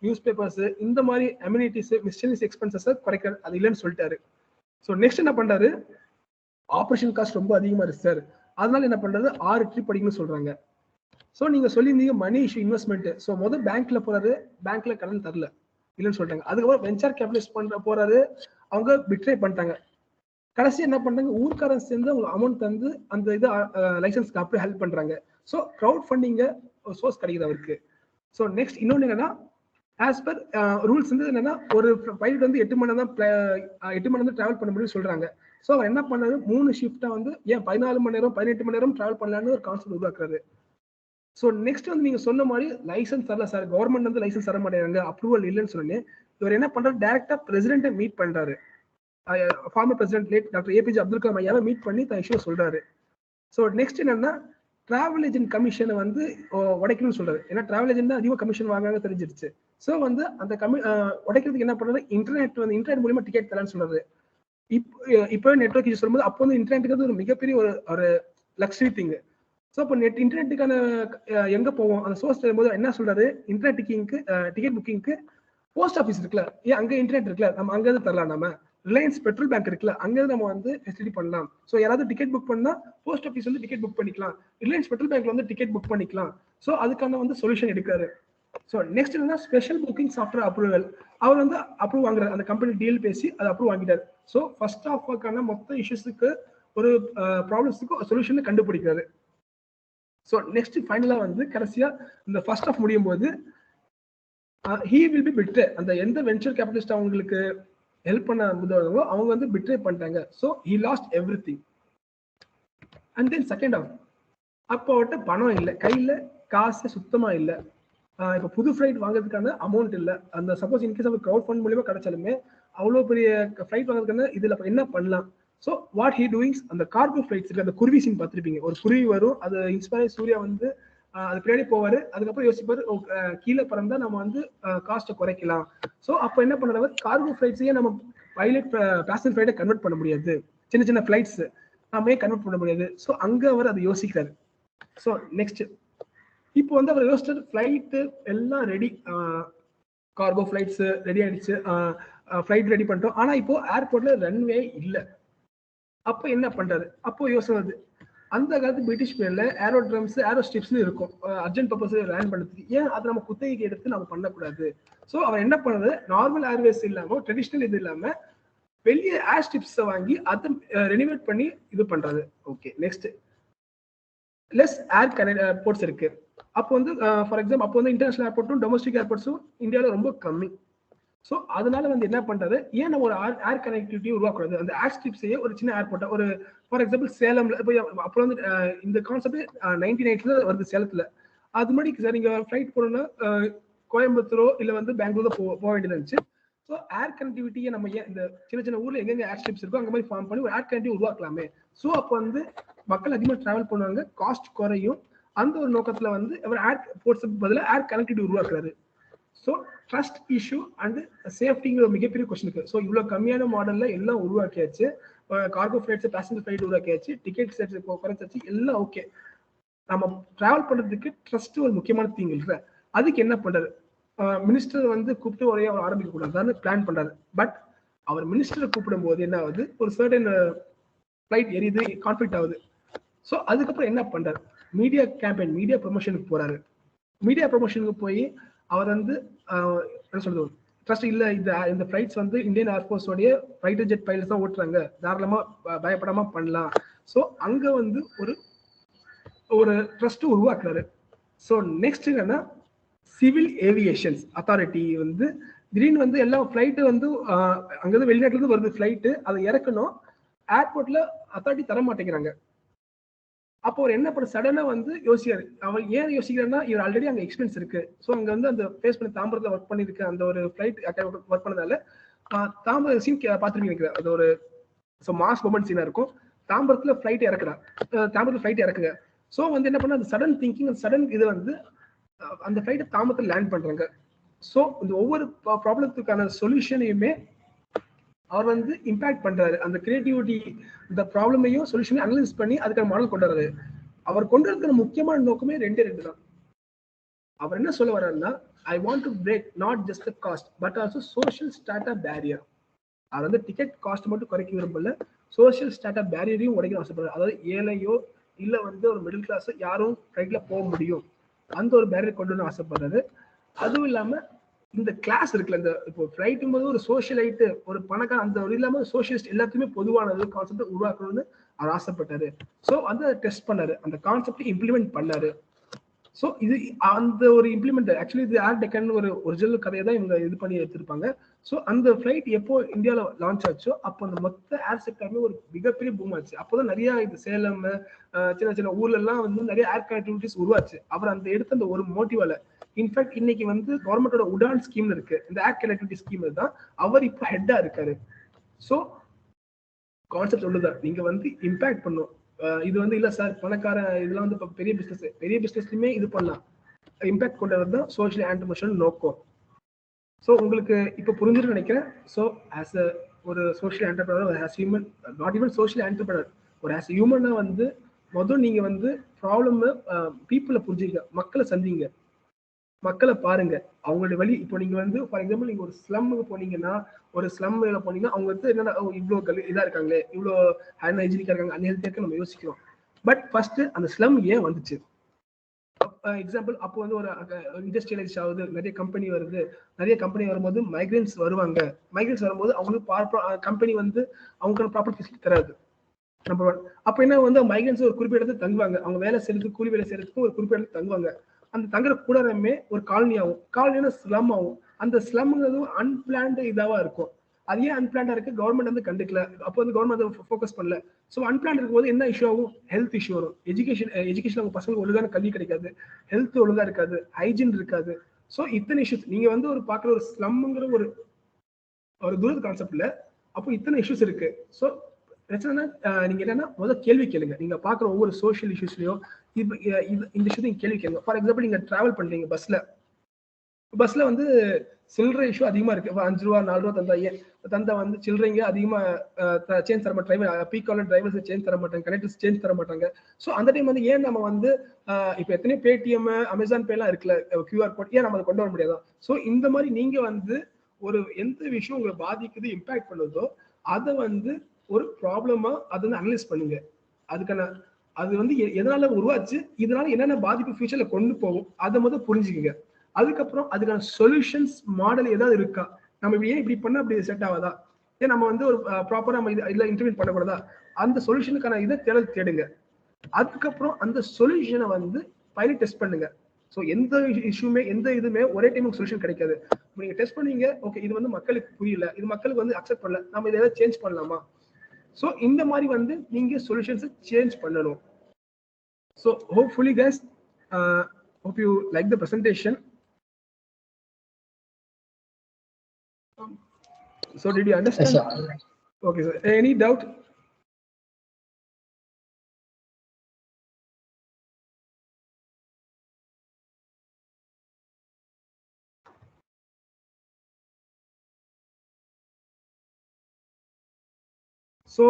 நியூஸ் பேப்பர்ஸ், இந்த மாதிரி அம்யூனிட்டிஸ், மிஸ்செல்லனியஸ் எக்ஸ்பென்சஸ் குறைக்க அது இல்லைன்னு சொல்லிட்டாரு. ஸோ நெக்ஸ்ட் என்ன பண்றாரு, ஆப்ரேஷன் காஸ்ட் ரொம்ப அதிகமா இருக்கு சார், அதனால என்ன பண்றது 6 ட்ரிப் படிக்கணும்னு சொல்றாங்க. ஸோ நீங்க சொல்லியிருந்தீங்க மணி இஷ்யூ, இன்வெஸ்ட்மெண்ட். ஸோ முதல் பேங்க்ல போறாரு, பேங்க்ல கடன் தரல, இல்லைன்னு சொல்லிட்டாங்க. அதுக்கப்புறம் வெஞ்சர் கேபிட்டலிஸ்ட் போறாரு, அவங்க பிட்ரே பண்ணிட்டாங்க. கடைசி என்ன பண்றாங்க, ஊர்க்காரன் சேர்ந்து அவங்க அமௌண்ட் தந்து அந்த இது லைசன்ஸ்க்கு அப்படியே ஹெல்ப் பண்றாங்க. ஸோ க்ரௌட் ஃபண்டிங்க சோர்ஸ் கிடைக்குது அவருக்கு. ஸோ நெக்ஸ்ட் இன்னொன்று என்னன்னா, ஆஸ் பர் ரூல்ஸ் வந்து என்னன்னா, ஒரு பைலட் வந்து 8 மணி நேரம் டிராவல் பண்ண முடியும்னு சொல்றாங்க. ஸோ அவர் என்ன பண்ணாரு, 3 ஷிஃப்டா வந்து ஏன் 14 மணி நேரம் 18 மணி நேரம் டிராவல் பண்ணலான்னு ஒரு கான்செப்ட் உருவாக்குறாரு. ஸோ நெக்ஸ்ட் வந்து நீங்க சொன்ன மாதிரி லைசன்ஸ் தரல சார், கவர்மெண்ட் வந்து லைசன்ஸ் தர மாட்டேங்கிறாங்க, அப்ரூவல் இல்லைன்னு சொன்னேன். இவர் என்ன பண்றாரு, டைரக்டா பிரசிடென்ட்டை மீட் பண்றாரு. Former president late doctor APJ Abdul Kalam ஐயாவை மீட் பண்ணி தான் இஷ்யூ சொல்றாரு. ஸோ நெக்ஸ்ட் என்னன்னா, டிராவல் ஏஜென்ட் கமிஷனை வந்து உடைக்கணும்னு சொல்றாரு. ஏன்னா டிராவல் ஏஜென்ட் தான் அதிகமாக கமிஷன் வாங்காங்க தெரிஞ்சிருச்சு. ஸோ வந்து அந்த உடைக்கிறதுக்கு என்ன பண்றாரு, இன்டர்நெட் மூலியமா டிக்கெட் தரலான்னு சொல்றாரு. இப்போ நெட்வொர்க் யூஸ் சொல்லும்போது அப்போ வந்து இன்டர்நெட்டுக்கு ஒரு மிகப்பெரிய ஒரு லக்ஸரி திங். ஸோ இப்போ இன்டர்நெட்டுக்கான எங்க போவோம், அந்த சோர்ஸ் போது என்ன சொல்றாரு, இன்டர்நெட் டிக்கெட் புக்கிங்க்கு போஸ்ட் ஆஃபீஸ் இருக்குல்ல, ஏன் அங்கே இன்டர்நெட் இருக்குல்ல, நம்ம அங்கேருந்து தரலாம். நம்ம ரிலையன்ஸ் பெட்ரோல் பேங்க் இருக்குல்ல, அங்கேருந்து நம்ம வந்து ஃபெசிலிட்டி பண்ணலாம். ஸோ யாராவது டிக்கெட் புக் பண்ணா போஸ்ட் ஆஃபீஸ் வந்து டிக்கெட் புக் பண்ணிக்கலாம், ரிலையன்ஸ் பெட்ரோல் பேங்க்ல வந்து டிக்கெட் புக் பண்ணிக்கலாம். ஸோ அதுக்கான வந்து சொல்யூஷன் எடுக்காரு. ஸோ நெக்ஸ்ட் என்னன்னா, ஸ்பெஷல் புக்கிங் சாஃப்ட்வேர் அப்ரூவல். அவர் வந்து அப்ரூவ் வாங்குறாரு, அந்த கம்பெனி டீல் பேசி அதை அப்ரூவ் வாங்கிட்டாரு. ஸோ ஃபர்ஸ்ட் ஆஃப்க்கான மொத்த இஷ்யூஸுக்கு ஒரு ப்ராப்ளம்ஸுக்கு சொல்யூஷன் கண்டுபிடிக்கிறாரு. ஸோ நெக்ஸ்ட் ஃபைனலா வந்து கடைசியா இந்த ஃபர்ஸ்ட் ஆஃப் முடியும் போது he will be betrayed. அந்த எந்த வெஞ்சர் கேபிட்டலிஸ்ட் அவங்களுக்கு ஹெல்ப் பண்ண முதல்வோ அவங்க வந்து பிட்ரே பண்ணிட்டாங்க. So he lost everything. And then second half, அப்போ அவர்கிட்ட பணம் இல்லை, கையில காசு சுத்தமா இல்லை. இப்போ புது ஃபிளைட் வாங்குறதுக்கான அமௌண்ட் இல்லை. அந்த சப்போஸ் இன்கேஸ் அவர் க்ரௌட் ஃபண்ட் மூலியமா கிடைச்சாலுமே அவ்வளோ பெரிய ஃபிளைட் வாங்குறதுக்கான இதுல என்ன பண்ணலாம். ஸோ வாட் ஹி டூயிங்ஸ், அந்த கார்கோ ஃபிளைட்ஸ் இருக்கு, அந்த குருவி சீன் பார்த்துருப்பீங்க. ஒரு குருவி வரும், அது இன்ஸ்பயர் சூர்யா வந்து அது பின்னாடி போவாரு. அதுக்கப்புறம் யோசிப்பாரு, கீழே பறந்தா நம்ம வந்து காஸ்ட்டை குறைக்கலாம். ஸோ அப்போ என்ன பண்ணுறவர், கார்கோ ஃபிளைட்ஸையே நம்ம பைலட் பேசஞ்சர் ஃபிளைட்டை கன்வெர்ட் பண்ண முடியாது, சின்ன சின்ன ஃபிளைட்ஸ் நாமே கன்வெர்ட் பண்ண முடியாது. ஸோ அங்கே அவர் அதை யோசிக்கிறாரு. ஸோ நெக்ஸ்ட் இப்போ வந்து அவர் யோசிச்சது ஃப்ளைட்டு எல்லாம் ரெடி, கார்கோ ஃப்ளைட்ஸ் ரெடி ஆயிடுச்சு, ஃப்ளைட் ரெடி பண்ணிட்டோம். ஆனா இப்போ ஏர்போர்ட்ல ரன்வே இல்லை. அப்போ என்ன பண்றாரு? அப்போ யோசனை வருது, அந்த காலத்து பிரிட்டிஷ் பேர்ல ஏரோட்ரம்ஸ் ஏரோ ஸ்ட்ரிப்ஸ்னு இருக்கும் அர்ஜென்ட் பர்பஸ் லேண்ட் பண்ணுறதுக்கு. ஏன் அதை நம்ம குத்தகைக்கு எடுத்து நம்ம பண்ணக்கூடாது? ஸோ அவர் என்ன பண்ணது, நார்மல் ஏர்வேஸ் இல்லாம ட்ரெடிஷ்னல் இது இல்லாம வெளியே ஏர் ஸ்ட்ரிப்ஸை வாங்கி அதை ரெனிவேட் பண்ணி இது பண்றாரு. ஓகே, நெக்ஸ்ட் லெஸ் ஏர் ஏர்போர்ட்ஸ் இருக்கு. அப்போ வந்து ஃபார் எக்ஸாம்பிள் அப்போ வந்து இன்டர்நேஷனல் ஏர்போர்ட்டும் டொமஸ்டிக் ஏர்போர்ட்ஸும் இந்தியாவில் ரொம்ப கம்மி. ஸோ அதனால வந்து என்ன பண்றது, ஏன் நம்ம ஒரு ஏர் கனெக்டிவிட்டி உருவாக்கூடாது, அந்த ஏர் ஸ்ட்ரிப்ஸையே ஒரு சின்ன ஏர்போர்ட்டா ஒரு ஃபார் எக்ஸாம்பிள் சேலம்ல இப்போ அப்புறம் வந்து இந்த கான்செப்ட் 1990 வருது சேலத்துல. அது மாதிரி சார் நீங்க ஃபிளைட் போகணும்னா கோயம்புத்தூரோ இல்லை வந்து பெங்களூரோ போக வேண்டியது இருந்துச்சு. ஸோ ஏர் கனெக்டிவிட்டியை நம்ம ஏன் இந்த சின்ன சின்ன ஊர்ல எங்கெங்க ஏர் ஸ்ட்ரிப்ஸ் இருக்கோ அங்கே மாதிரி ஃபார்ம் பண்ணி ஒரு ஏர் கனெக்டிவிட்டி உருவாக்கலாமே. ஸோ அப்போ வந்து மக்கள் அதிகமாக டிராவல் பண்ணுவாங்க, காஸ்ட் குறையும். அந்த ஒரு நோக்கத்துல வந்து அவர் ஏர் போர்ட்ஸுக்கு பதிலாக ஏர் கனெக்டிவிட்டி உருவாக்குறாரு. ஸோ ட்ரஸ்ட் இஷ்யூ அண்ட் சேஃப்டிங்கிற ஒரு மிகப்பெரிய கொஸ்டின் இருக்கு. ஸோ இவ்வளோ கம்மியான மாடல்ல எல்லாம் உருவாக்கியாச்சு, கார்கோ ஃபிளைட்ஸ் பேசஞ்சர் ஃபிளைட் உருவாக்கியாச்சு, டிக்கெட் குறைச்சாச்சு, எல்லாம் ஓகே. நம்ம டிராவல் பண்றதுக்கு ட்ரஸ்ட் ஒரு முக்கியமான தீங்கு இல்லை. அதுக்கு என்ன பண்றாரு, மினிஸ்டர் வந்து கூப்பிட்டு ஒரே அவர் ஆரம்பிக்க கூடாதுன்னு பிளான் பண்றாரு. பட் அவர் மினிஸ்டரை கூப்பிடும் போது என்ன ஆகுது, ஒரு சர்டன் ஃபிளைட் எரியுது, கான்ஃபிளிக்ட் ஆகுது. ஸோ அதுக்கப்புறம் என்ன பண்றாரு, மீடியா கேம்பெயின் மீடியா ப்ரொமோஷனுக்கு போறாரு. மீடியா ப்ரொமோஷனுக்கு போய் அவர் வந்து என்ன சொல்றது, ட்ரஸ்ட் இல்லை, இந்த ஃபிளைட்ஸ் வந்து இந்தியன் ஏர்ஃபோர்ஸோடைய ஃபைட்டர் ஜெட் பைலட்ஸ் தான் ஓட்டுறாங்க, தாராளமா பயப்படாம பண்ணலாம். ஸோ அங்க வந்து ஒரு ட்ரஸ்ட் உருவாக்குறாரு. ஸோ நெக்ஸ்ட் என்னன்னா சிவில் ஏவியேஷன்ஸ் அத்தாரிட்டி வந்து திடீர்னு வந்து எல்லா ஃபிளைட்டு வந்து அங்கிருந்து வெளிநாட்டுல இருந்து வருது ஃபிளைட்டு, அதை இறக்கணும், ஏர்போர்ட்ல அத்தாரிட்டி தர மாட்டேங்கிறாங்க. அப்போ அவர் என்ன பண்ண சடனா வந்து யோசிக்கிறாரு. அவர் ஏன் யோசிக்கிறாருன்னா இவர் ஆல்ரெடி அங்கே எக்ஸ்பீரியன்ஸ் இருக்கு. ஸோ அங்கே வந்து அந்த ஃபேஸ் பண்ணி தாம்பரத்தில் ஒர்க் பண்ணிருக்கு, அந்த ஒரு ஃபிளைட் ஒர்க் பண்ணதால தாம்பரம் சீன் பார்த்துருக்கீங்க. அது ஒரு மாஸ் மொமெண்ட் சீனா இருக்கும். தாம்பரத்தில் ஃபிளைட் இறக்குறாங்க, தாம்பரத்தில் ஃபிளைட் இறக்குங்க. ஸோ வந்து என்ன பண்ண, அந்த சடன் திங்கிங், அந்த சடன் இது வந்து அந்த ஃபிளைட்டை தாம்பரத்தில் லேண்ட் பண்றாங்க. ஸோ இந்த ஒவ்வொரு ப்ராப்ளத்துக்கான சொல்யூஷனையுமே அவர் வந்து இம்பாக்ட் பண்றாரு. அந்த கிரியேட்டிவிட்டி இந்த ப்ராப்ளமையும் சொல்யூஷனையும் அனலைஸ் பண்ணி அதுக்கான மாடல் கொண்டு வர்றாரு. அவர் கொண்டு இருக்கிற முக்கியமான நோக்கமே ரெண்டு தான். அவர் என்ன சொல்ல வர்றாருன்னா, I want to break not just the cost but also social strata barrier. அவர் வந்து டிக்கெட் காஸ்ட் மட்டும் குறைக்க விரும்பல, சோஷியல் ஸ்டாட்டா பேரியரையும் உடைக்க ஆசைப்படுறாரு. அதாவது ஏழையோ இல்ல வந்து ஒரு மிடில் கிளாஸ் யாரும் ஃபிளைட்ல போக முடியும், அந்த ஒரு பேரியர் கொண்டு வந்து ஆசைப்படுறாரு. அதுவும் இல்லாம இந்த கிளாஸ் இருக்குல்ல, இந்த இப்போ ஃபிளைட்டும் போது ஒரு சோஷியலைட்டு ஒரு பணக்கார அந்த ஒரு இல்லாம சோஷியலிஸ்ட் எல்லாத்துக்குமே பொதுவானது கான்செப்ட் உருவாக்கணும்னு அவர் ஆசைப்பட்டாரு. ஸோ வந்து அதை டெஸ்ட் பண்ணாரு, அந்த கான்செப்ட் இம்ப்ளிமெண்ட் பண்ணாரு. ஸோ இது அந்த ஒரு இம்ப்ளிமெண்ட் ஆக்சுவலி இது ஏர் டெக்கன் ஒரு ஒரிஜினல் கதையை தான் இவங்க இது பண்ணி எடுத்திருப்பாங்க. ஸோ அந்த ஃபிளைட் எப்போ இந்தியாவில் லான்ச் ஆச்சோ அப்போ அந்த மொத்த ஏர் செக்டருமே ஒரு மிகப்பெரிய பூம் ஆச்சு. அப்போதான் நிறைய இது சேலம் சின்ன சின்ன ஊர்ல எல்லாம் வந்து நிறைய ஏர் கனெக்டிவிட்டிஸ் உருவாச்சு. அவர் அந்த எடுத்த அந்த ஒரு மோட்டிவால இன்ஃபேக்ட் இன்னைக்கு வந்து கவர்மெண்டோட உடான் ஸ்கீம் இருக்கு, இந்த ஏர் கனெக்டிவிட்டி ஸ்கீம் தான் அவர் இப்போ ஹெட்டா இருக்காரு. ஸோ கான்செப்ட் சொல்லுதான், நீங்க வந்து இம்பாக்ட் பண்ணும். இது வந்து இல்ல சார் பணக்கார இதெல்லாம் வந்து பெரிய பிசினஸ்லயுமே இது பண்ணலாம், இம்பாக்ட் கொண்டு வரது தான் சோஷியல் ஆண்டர்பிரினர்ஷிப் நோக்கம். ஸோ உங்களுக்கு இப்போ புரிஞ்சுட்டு நினைக்கிறேன். ஸோ ஆஸ் அ ஒரு social entrepreneur, as human, not even social entrepreneur, ஒரு ஆஸ் ஹியூமனா வந்து முதல் நீங்க வந்து ப்ராப்ளம் பீப்புளை புரிஞ்சுக்க, மக்களை சந்திங்க, மக்களை பாருங்க, அவங்களுடைய வழி. இப்போ நீங்க வந்து ஃபார் எக்ஸாம்பிள் நீங்க ஒரு ஸ்லம்முக்கு போனீங்கன்னா, ஒரு ஸ்லம்ல போனீங்கன்னா அவங்க வந்து என்னன்னா இவ்வளோ இதா இருக்காங்களே, இவ்வளோ அன்ஹைஜீனிக்கா இருக்காங்க, அன்ஹெல்த்தியா இருக்கு நம்ம யோசிக்கிறோம். பட் ஃபர்ஸ்ட் அந்த ஸ்லம் ஏன் வந்துச்சு? எக்ஸாம்பிள் அப்போ வந்து ஒரு இண்டஸ்ட்ரியலைஸ் ஆகுது, நிறைய கம்பெனி வருது, நிறைய கம்பெனி வரும்போது மைக்ரன்ஸ் வருவாங்க. மைக்ரன்ஸ் வரும்போது அவங்களுக்கு கம்பெனி வந்து அவங்களுக்கு ப்ராப்பர் ஃபெசிலிட்டி தராது, நம்பர் ஒன். அப்போ என்ன வந்து மைக்ரன்ஸ் ஒரு குறிப்பிட்ட இடத்துல தங்குவாங்க, அவங்க வேலை செய்யறதுக்கு கூலி வேலை செய்யறதுக்கு ஒரு குறிப்பிட்ட இடத்துல தங்குவாங்க. அந்த தங்குற கூடமே ஒரு காலனி ஆகும், காலனினா ஸ்லம் ஆகும். அந்த ஸ்லம்ங்கிறது அன்பிளான்டு இதாவா இருக்கும். அது ஏன் அன்பிளான்டா இருக்கு, கவர்மெண்ட் வந்து கண்டுக்கல, அப்போ வந்து கவர்மெண்ட் ஃபோக்கஸ் பண்ணல. ஸோ அன்பிளான் இருக்கும்போது என்ன இஷ்யூ ஆகும், ஹெல்த் இஷ்யூ வரும். எஜுகேஷன் அவங்க பசங்களுக்கு ஒழுங்கான கல்வி கிடைக்காது, ஹெல்த் ஒழுங்கா இருக்காது, ஹைஜீன் இருக்காது. ஸோ இத்தனை இஷ்யூஸ் நீங்க வந்து ஒரு பார்க்குற ஒரு ஸ்லம்ங்கிற ஒரு தூர கான்செப்ட்ல அப்போ இத்தனை இஷ்யூஸ் இருக்கு. ஸோ பிரச்சனை நீங்க என்னன்னா முதல் கேள்வி கேளுங்க. நீங்க பாக்குற ஒவ்வொரு சோஷியல் இஷ்யூஸ்லயும் இந்த இஷ்யூ நீங்க கேள்வி கேளுங்க. ஃபார் எக்ஸாம்பிள் நீங்க டிராவல் பண்றீங்க பஸ்ல வந்து சில்லறை இஷ்யூ அதிகமா இருக்கு. 5 ரூபா 4 ரூபா தந்தா வந்து சில்லறைங்க அதிகமா சேஞ்ச் தர மாட்டாங்க. Driver peak caller drivers change தர மாட்டாங்க, கனெக்டர்ஸ் சேஞ்ச் தர மாட்டாங்க. ஸோ அந்த டைம் வந்து ஏன் நம்ம வந்து இப்போ எத்தனையோ பேடிஎம் அமேசான் பேலாம் இருக்குல்ல, கியூஆர் கோட், ஏன் நம்ம அதை கொண்டு வர முடியாதா? ஸோ இந்த மாதிரி நீங்க வந்து ஒரு எந்த விஷயம் உங்களை பாதிக்குது, இம்பாக்ட் பண்ணுதோ அதை வந்து ஒரு ப்ராப்ளமா அதை வந்து அனலைஸ் பண்ணுங்க. அதுக்கான அது வந்து எதனால உருவாச்சு, இதனால என்னென்ன பாதிப்பு ஃபியூச்சர்ல கொண்டு போகும் அதை முதல் புரிஞ்சுக்குங்க. அதுக்கப்புறம் அதுக்கான சொல்யூஷன்ஸ் மாடல் ஏதாவது இருக்கா, நம்ம இப்படி ஏன் இப்படி பண்ண அப்படி செட் ஆகாதா, ஏன் நம்ம வந்து ஒரு ப்ராப்பரா நம்ம இதுல இன்டர்வியூ பண்ணக்கூடாதா, அந்த சொல்யூஷனுக்கான இதை தேடுங்க. அதுக்கப்புறம் அந்த சொல்யூஷனை வந்து பைலட் டெஸ்ட் பண்ணுங்க. ஸோ எந்த இஷ்யூமே எந்த இதுவுமே ஒரே டைம் சொல்யூஷன் கிடைக்காது. நீங்க டெஸ்ட் பண்ணீங்க, ஓகே இது வந்து மக்களுக்கு புரியல, இது மக்களுக்கு வந்து அக்செப்ட் பண்ணல, நம்ம இதை ஏதாவது சேஞ்ச் பண்ணலாமா? ஸோ இந்த மாதிரி வந்து நீங்க சொல்யூஷன்ஸ் சேஞ்ச் பண்ணணும். So hopefully guys, hope you like the presentation. So did you understand? Yes, sir. Okay, sir. Any doubt? So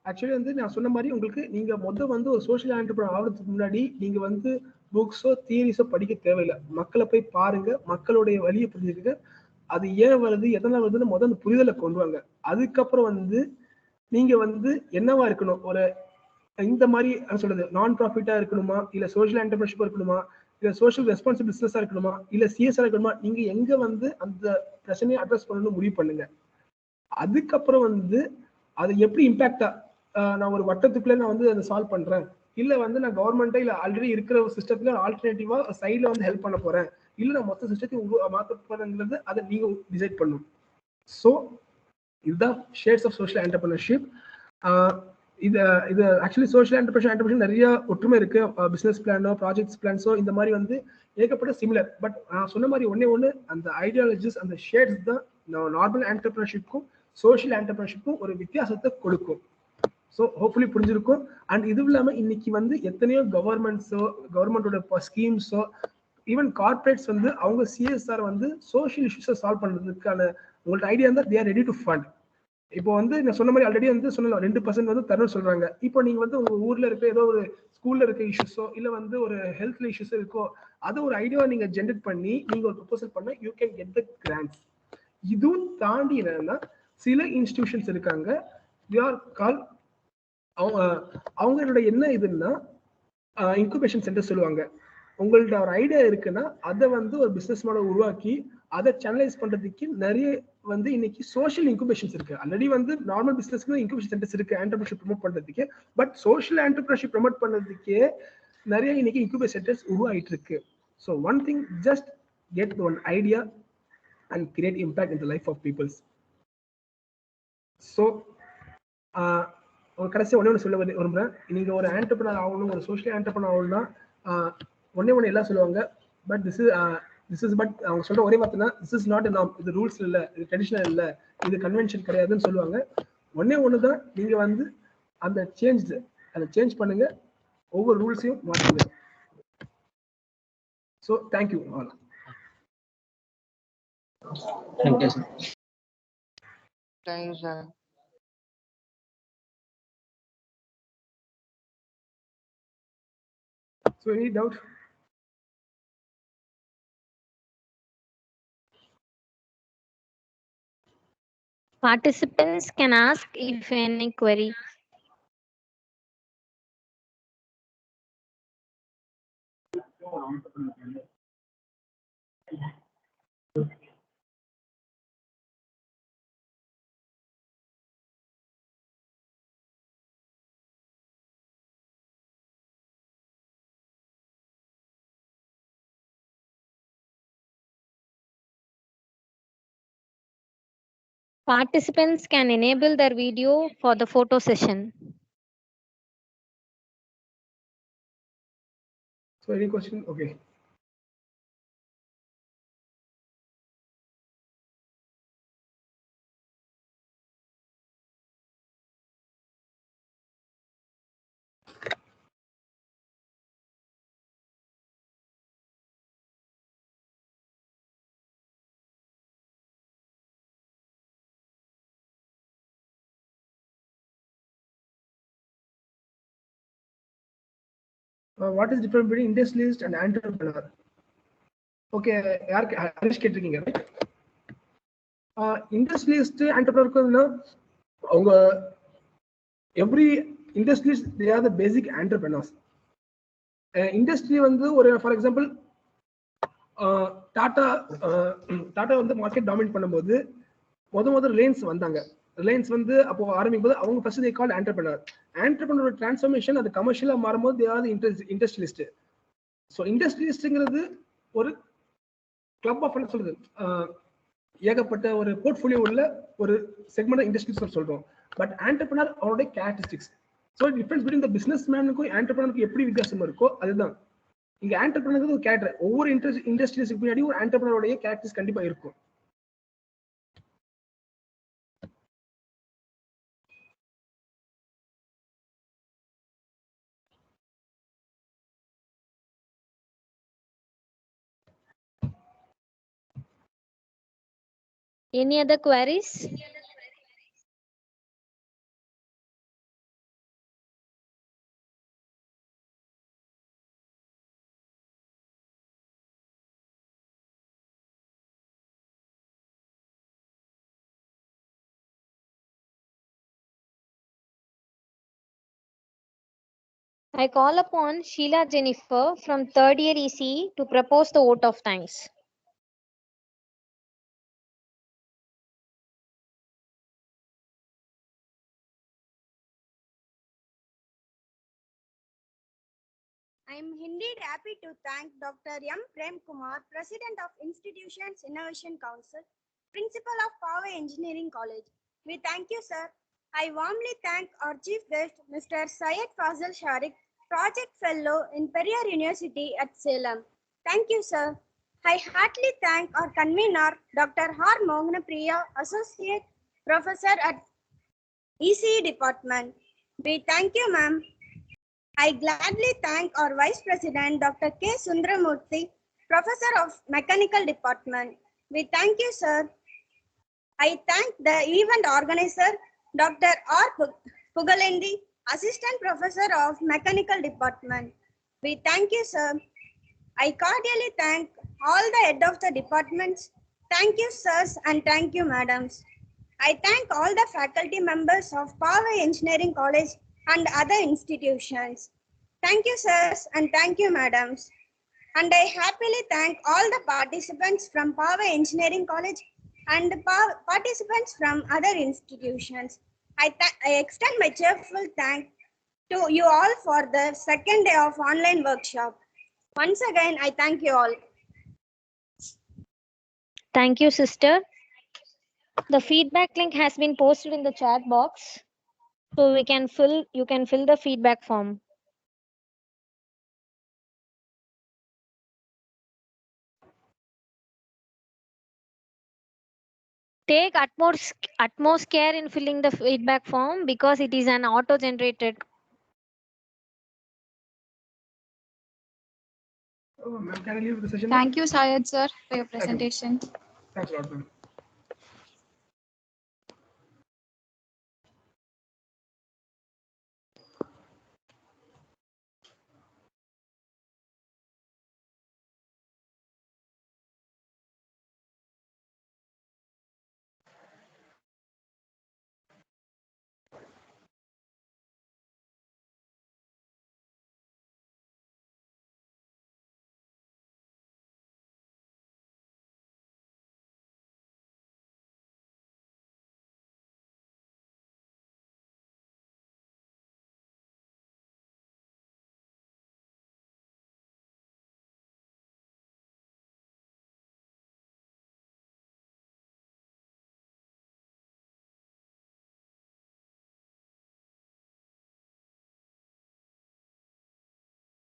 actually வந்து நான் சொன்ன மாதிரி உங்களுக்கு நீங்க வந்து ஒரு சோஷியல் ஆண்டர்பிரனர் ஆகிறதுக்கு முன்னாடி நீங்க வந்து புக்ஸோ தியரிஸோ படிக்க தேவையில்லை. மக்களை போய் பாருங்க, மக்களுடைய வழியை புரிஞ்சுக்க, அது ஏன் வருது எதனால வருதுன்னு முதல்ல புரிதலை கொண்டு வாங்க. அதுக்கப்புறம் வந்து நீங்க வந்து என்னவா இருக்கணும், ஒரு இந்த மாதிரி சொல்றது நான் ப்ராஃபிட்டா இருக்கணுமா, இல்ல சோஷியல் ஆண்டர்பிரினர்ஷிப் இருக்கணுமா, இல்ல சோஷியல் ரெஸ்பான்சிபிள் பிசினஸா இருக்கணுமா, இல்ல சிஎஸ்ஆர் இருக்கணுமா, நீங்க எங்க வந்து அந்த பிரச்சனையை அட்ரஸ் பண்ணணும்னு முடிவு பண்ணுங்க. அதுக்கப்புறம் வந்து அது எப்படி இம்பாக்டா நான் ஒரு வட்டத்துக்குள்ள நான் வந்து அதை சால்வ் பண்றேன், இல்ல வந்து நான் கவர்மெண்ட்டை இல்ல ஆல்ரெடி இருக்கிற ஒரு சிஸ்டத்துல ஆல்டர்னேட்டிவா சைட்ல வந்து ஹெல்ப் பண்ண போறேன், இல்ல நான் மொத்த சிஸ்டத்தையும் மாற்ற போறேங்கிறது அதை நீங்க டிசைட் பண்ணணும். ஸோ இதுதான் ஷேட்ஸ் ஆஃப் சோஷியல் ஆண்டர்பிரினர்ஷிப். இது ஆக்சுவலி சோஷியல் ஆண்டர்பிரினர்ஷிப் நிறைய ஒற்றுமை இருக்கு. பிசினஸ் பிளானோ ப்ராஜெக்ட்ஸ் பிளான்ஸோ இந்த மாதிரி வந்து ஏகப்பட்ட சிமிலர். பட் நான் சொன்ன மாதிரி ஒண்ணு அந்த ஐடியாலஜிஸ் அந்த ஷேட்ஸ் தான் நார்மல் ஆண்டர்பிரினர்ஷிப்க்கும் சோஷியல் ஆண்டர்பிரினர்ஷிப்க்கும் ஒரு வித்தியாசத்தை கொடுக்கும். ஸோ ஹோப்ஃபுல்லி புரிஞ்சிருக்கும். அண்ட் இது இல்லாமல் இன்னைக்கு வந்து எத்தனையோ கவர்மெண்டோட ஸ்கீம்ஸோ ஈவன் கார்பரேட்ஸ் வந்து அவங்க சிஎஸ்ஆர் வந்து சோஷியல் இஷ்யூஸை சால்வ் பண்றதுக்கான உங்கள்ட்ட ஐடியா இருந்தால் they are ready to fund. இப்போ வந்து நான் சொன்ன மாதிரி ஆல்ரெடி வந்து சொன்னலாம் 2% வந்து தரணும் சொல்றாங்க. இப்போ நீங்க வந்து உங்க ஊர்ல இருக்க ஏதோ ஒரு ஸ்கூல்ல இருக்க இஷ்யூஸோ இல்ல வந்து ஒரு ஹெல்த்ல இஷ்யூஸோ இருக்கோ, அதை ஒரு ஐடியாவை நீங்க ஜென்ரேட் பண்ணி நீங்க ஒரு ப்ரொபோசல் பண்ண you can get the grants. இதுவும் தாண்டி என்னன்னா சில இன்ஸ்டிடியூஷன்ஸ் இருக்காங்க, they are called அவங்களோட என்ன இதுன்னா இன்குபேஷன் சென்டர் சொல்லுவாங்க. உங்கள்ட்ட ஒரு ஐடியா இருக்குன்னா அதை வந்து ஒரு பிசினஸ் மாடல் உருவாக்கி அதை சேனலைஸ் பண்றதுக்கு நிறைய வந்து இன்னைக்கு சோஷியல் இன்குபேஷன்ஸ் இருக்கு. ஆல்ரெடி வந்து நார்மல் பிசினஸ்க்கு இன்குபேஷன் சென்டர்ஸ் இருக்கு ஆண்டர்பிரினர்ஷிப் ப்ரோமோட் பண்றதுக்கு. பட் சோஷியல் ஆண்டர்பிரினர்ஷிப் ப்ரோமோட் பண்றதுக்கே நிறைய இன்னைக்கு இன்குபேஷன் சென்டர்ஸ் உருவாயிட்டு இருக்கு. So one thing, just get one idea and create impact in the life of peoples. ஸோ ஒரு கடைசி ஒன்று சொல்ல விரும்புகிறேன். நீங்கள் ஒரு ஆண்டர்பிரினர் ஆகணும், ஒரு சோஷியல் ஆண்டர்பிரினர் ஆகணும்னா ஒன்று எல்லாம் சொல்லுவாங்க. பட் திஸ் இஸ் பட் அவங்க சொல்ற ஒரே வார்த்தைனா திஸ் இஸ் நாட் நாம், இது ரூல்ஸ் இல்லை, இது ட்ரெடிஷனல் இல்லை, இது கன்வென்ஷன் கிடையாதுன்னு சொல்லுவாங்க. ஒன்று தான் நீங்கள் வந்து அந்த அதை சேஞ்ச் பண்ணுங்க, ஒவ்வொரு ரூல்ஸையும் மாற்றுங்க. So thank you all. Thank you sir. Thank you sir. So any doubt? Participants can ask if any query. Participants can enable their video for the photo session. So any question? Okay. What is difference between industrialist and entrepreneur? Okay, யாருக்கு ஹரிஷ் கேட்டிருக்கீங்க ரைட்? இண்டஸ்ட்ரியலிஸ்ட் என்டர்பிரனருக்கு அவங்க every industrialist they are the basic entrepreneurs. Industry வந்து ஒரு ஃபார் எக்ஸாம்பிள் டாடா வந்து மார்க்கெட் டாமினேட் பண்ணும்போது முதல் ரிலையன்ஸ் வந்தாங்க. ரிலையன்ஸ் வந்து அப்போ ஆரம்பிக்கும் போது அவங்க ஃபர்ஸ்ட் தே கால்ட் என்டர்பிரனர். என்டர்பிரனர் டிரான்ஸ்ஃபர்மேஷன் அது கமர்ஷியலா மாறும்போது தே ஆர் இண்டஸ்ட்ரியலிஸ்ட். ஸோ இண்டஸ்ட்ரியலிஸ்ட்ங்கிறது ஒரு கிளப் ஆஃப் என்ன சொல்றது, ஏகப்பட்ட ஒரு போர்ட்ஃபோலியோ உள்ள ஒரு செக்மெண்ட் இண்டஸ்ட்ரியலிஸ்ட் சொல்றோம். பட் என்டர்பிரனர் அவருடைய characteristics. So difference between the business மேனுக்கும் என்டர்பிரனருக்கும் எப்படி வித்தியாசம் இருக்கோ அதுதான் இங்க என்டர்பிரனர் ஒரு கேரக்டர். ஒவ்வொரு இண்டஸ்ட்ரியலிஸ்ட் பின்னாடி ஒரு என்டர்பிரனருடைய கேரக்டர்ஸ் கண்டிப்பா இருக்கும். Any other queries? I call upon Sheila Jennifer from 3rd year ECE to propose the vote of thanks. I am indeed happy to thank Dr. M. Prem Kumar, President of Institutions Innovation Council, Principal of Power Engineering College. We thank you, sir. I warmly thank our Chief Guest, Mr. Syed Fazil Sharik, Project Fellow in Periyar University at Salem. Thank you, sir. I heartily thank our convener, Dr. R. Moganapriya, Associate Professor at ECE Department. We thank you, ma'am. I gladly thank our Vice President, Dr. K. Sundaramurthy, Professor of Mechanical Department. We thank you, sir. I thank the event organizer, Dr. R. Pugalendi, Assistant Professor of Mechanical Department. We thank you, sir. I cordially thank all the head of the departments. Thank you, sirs, and thank you, madams. I thank all the faculty members of Power Engineering College and other institutions. Thank you, sirs, and thank you, madams. And I happily thank all the participants from Power Engineering College and participants from other institutions. I extend my cheerful thank to you all for the second day of online workshop. Once again, I thank you all. Thank you, sister. The feedback link has been posted in the chat box, so you can fill the feedback form. Take utmost care in filling the feedback form because it is an auto-generated. Oh, ma'am, can I leave the session? Thank you, Syed sir, for your presentation. Thanks a lot, ma'am.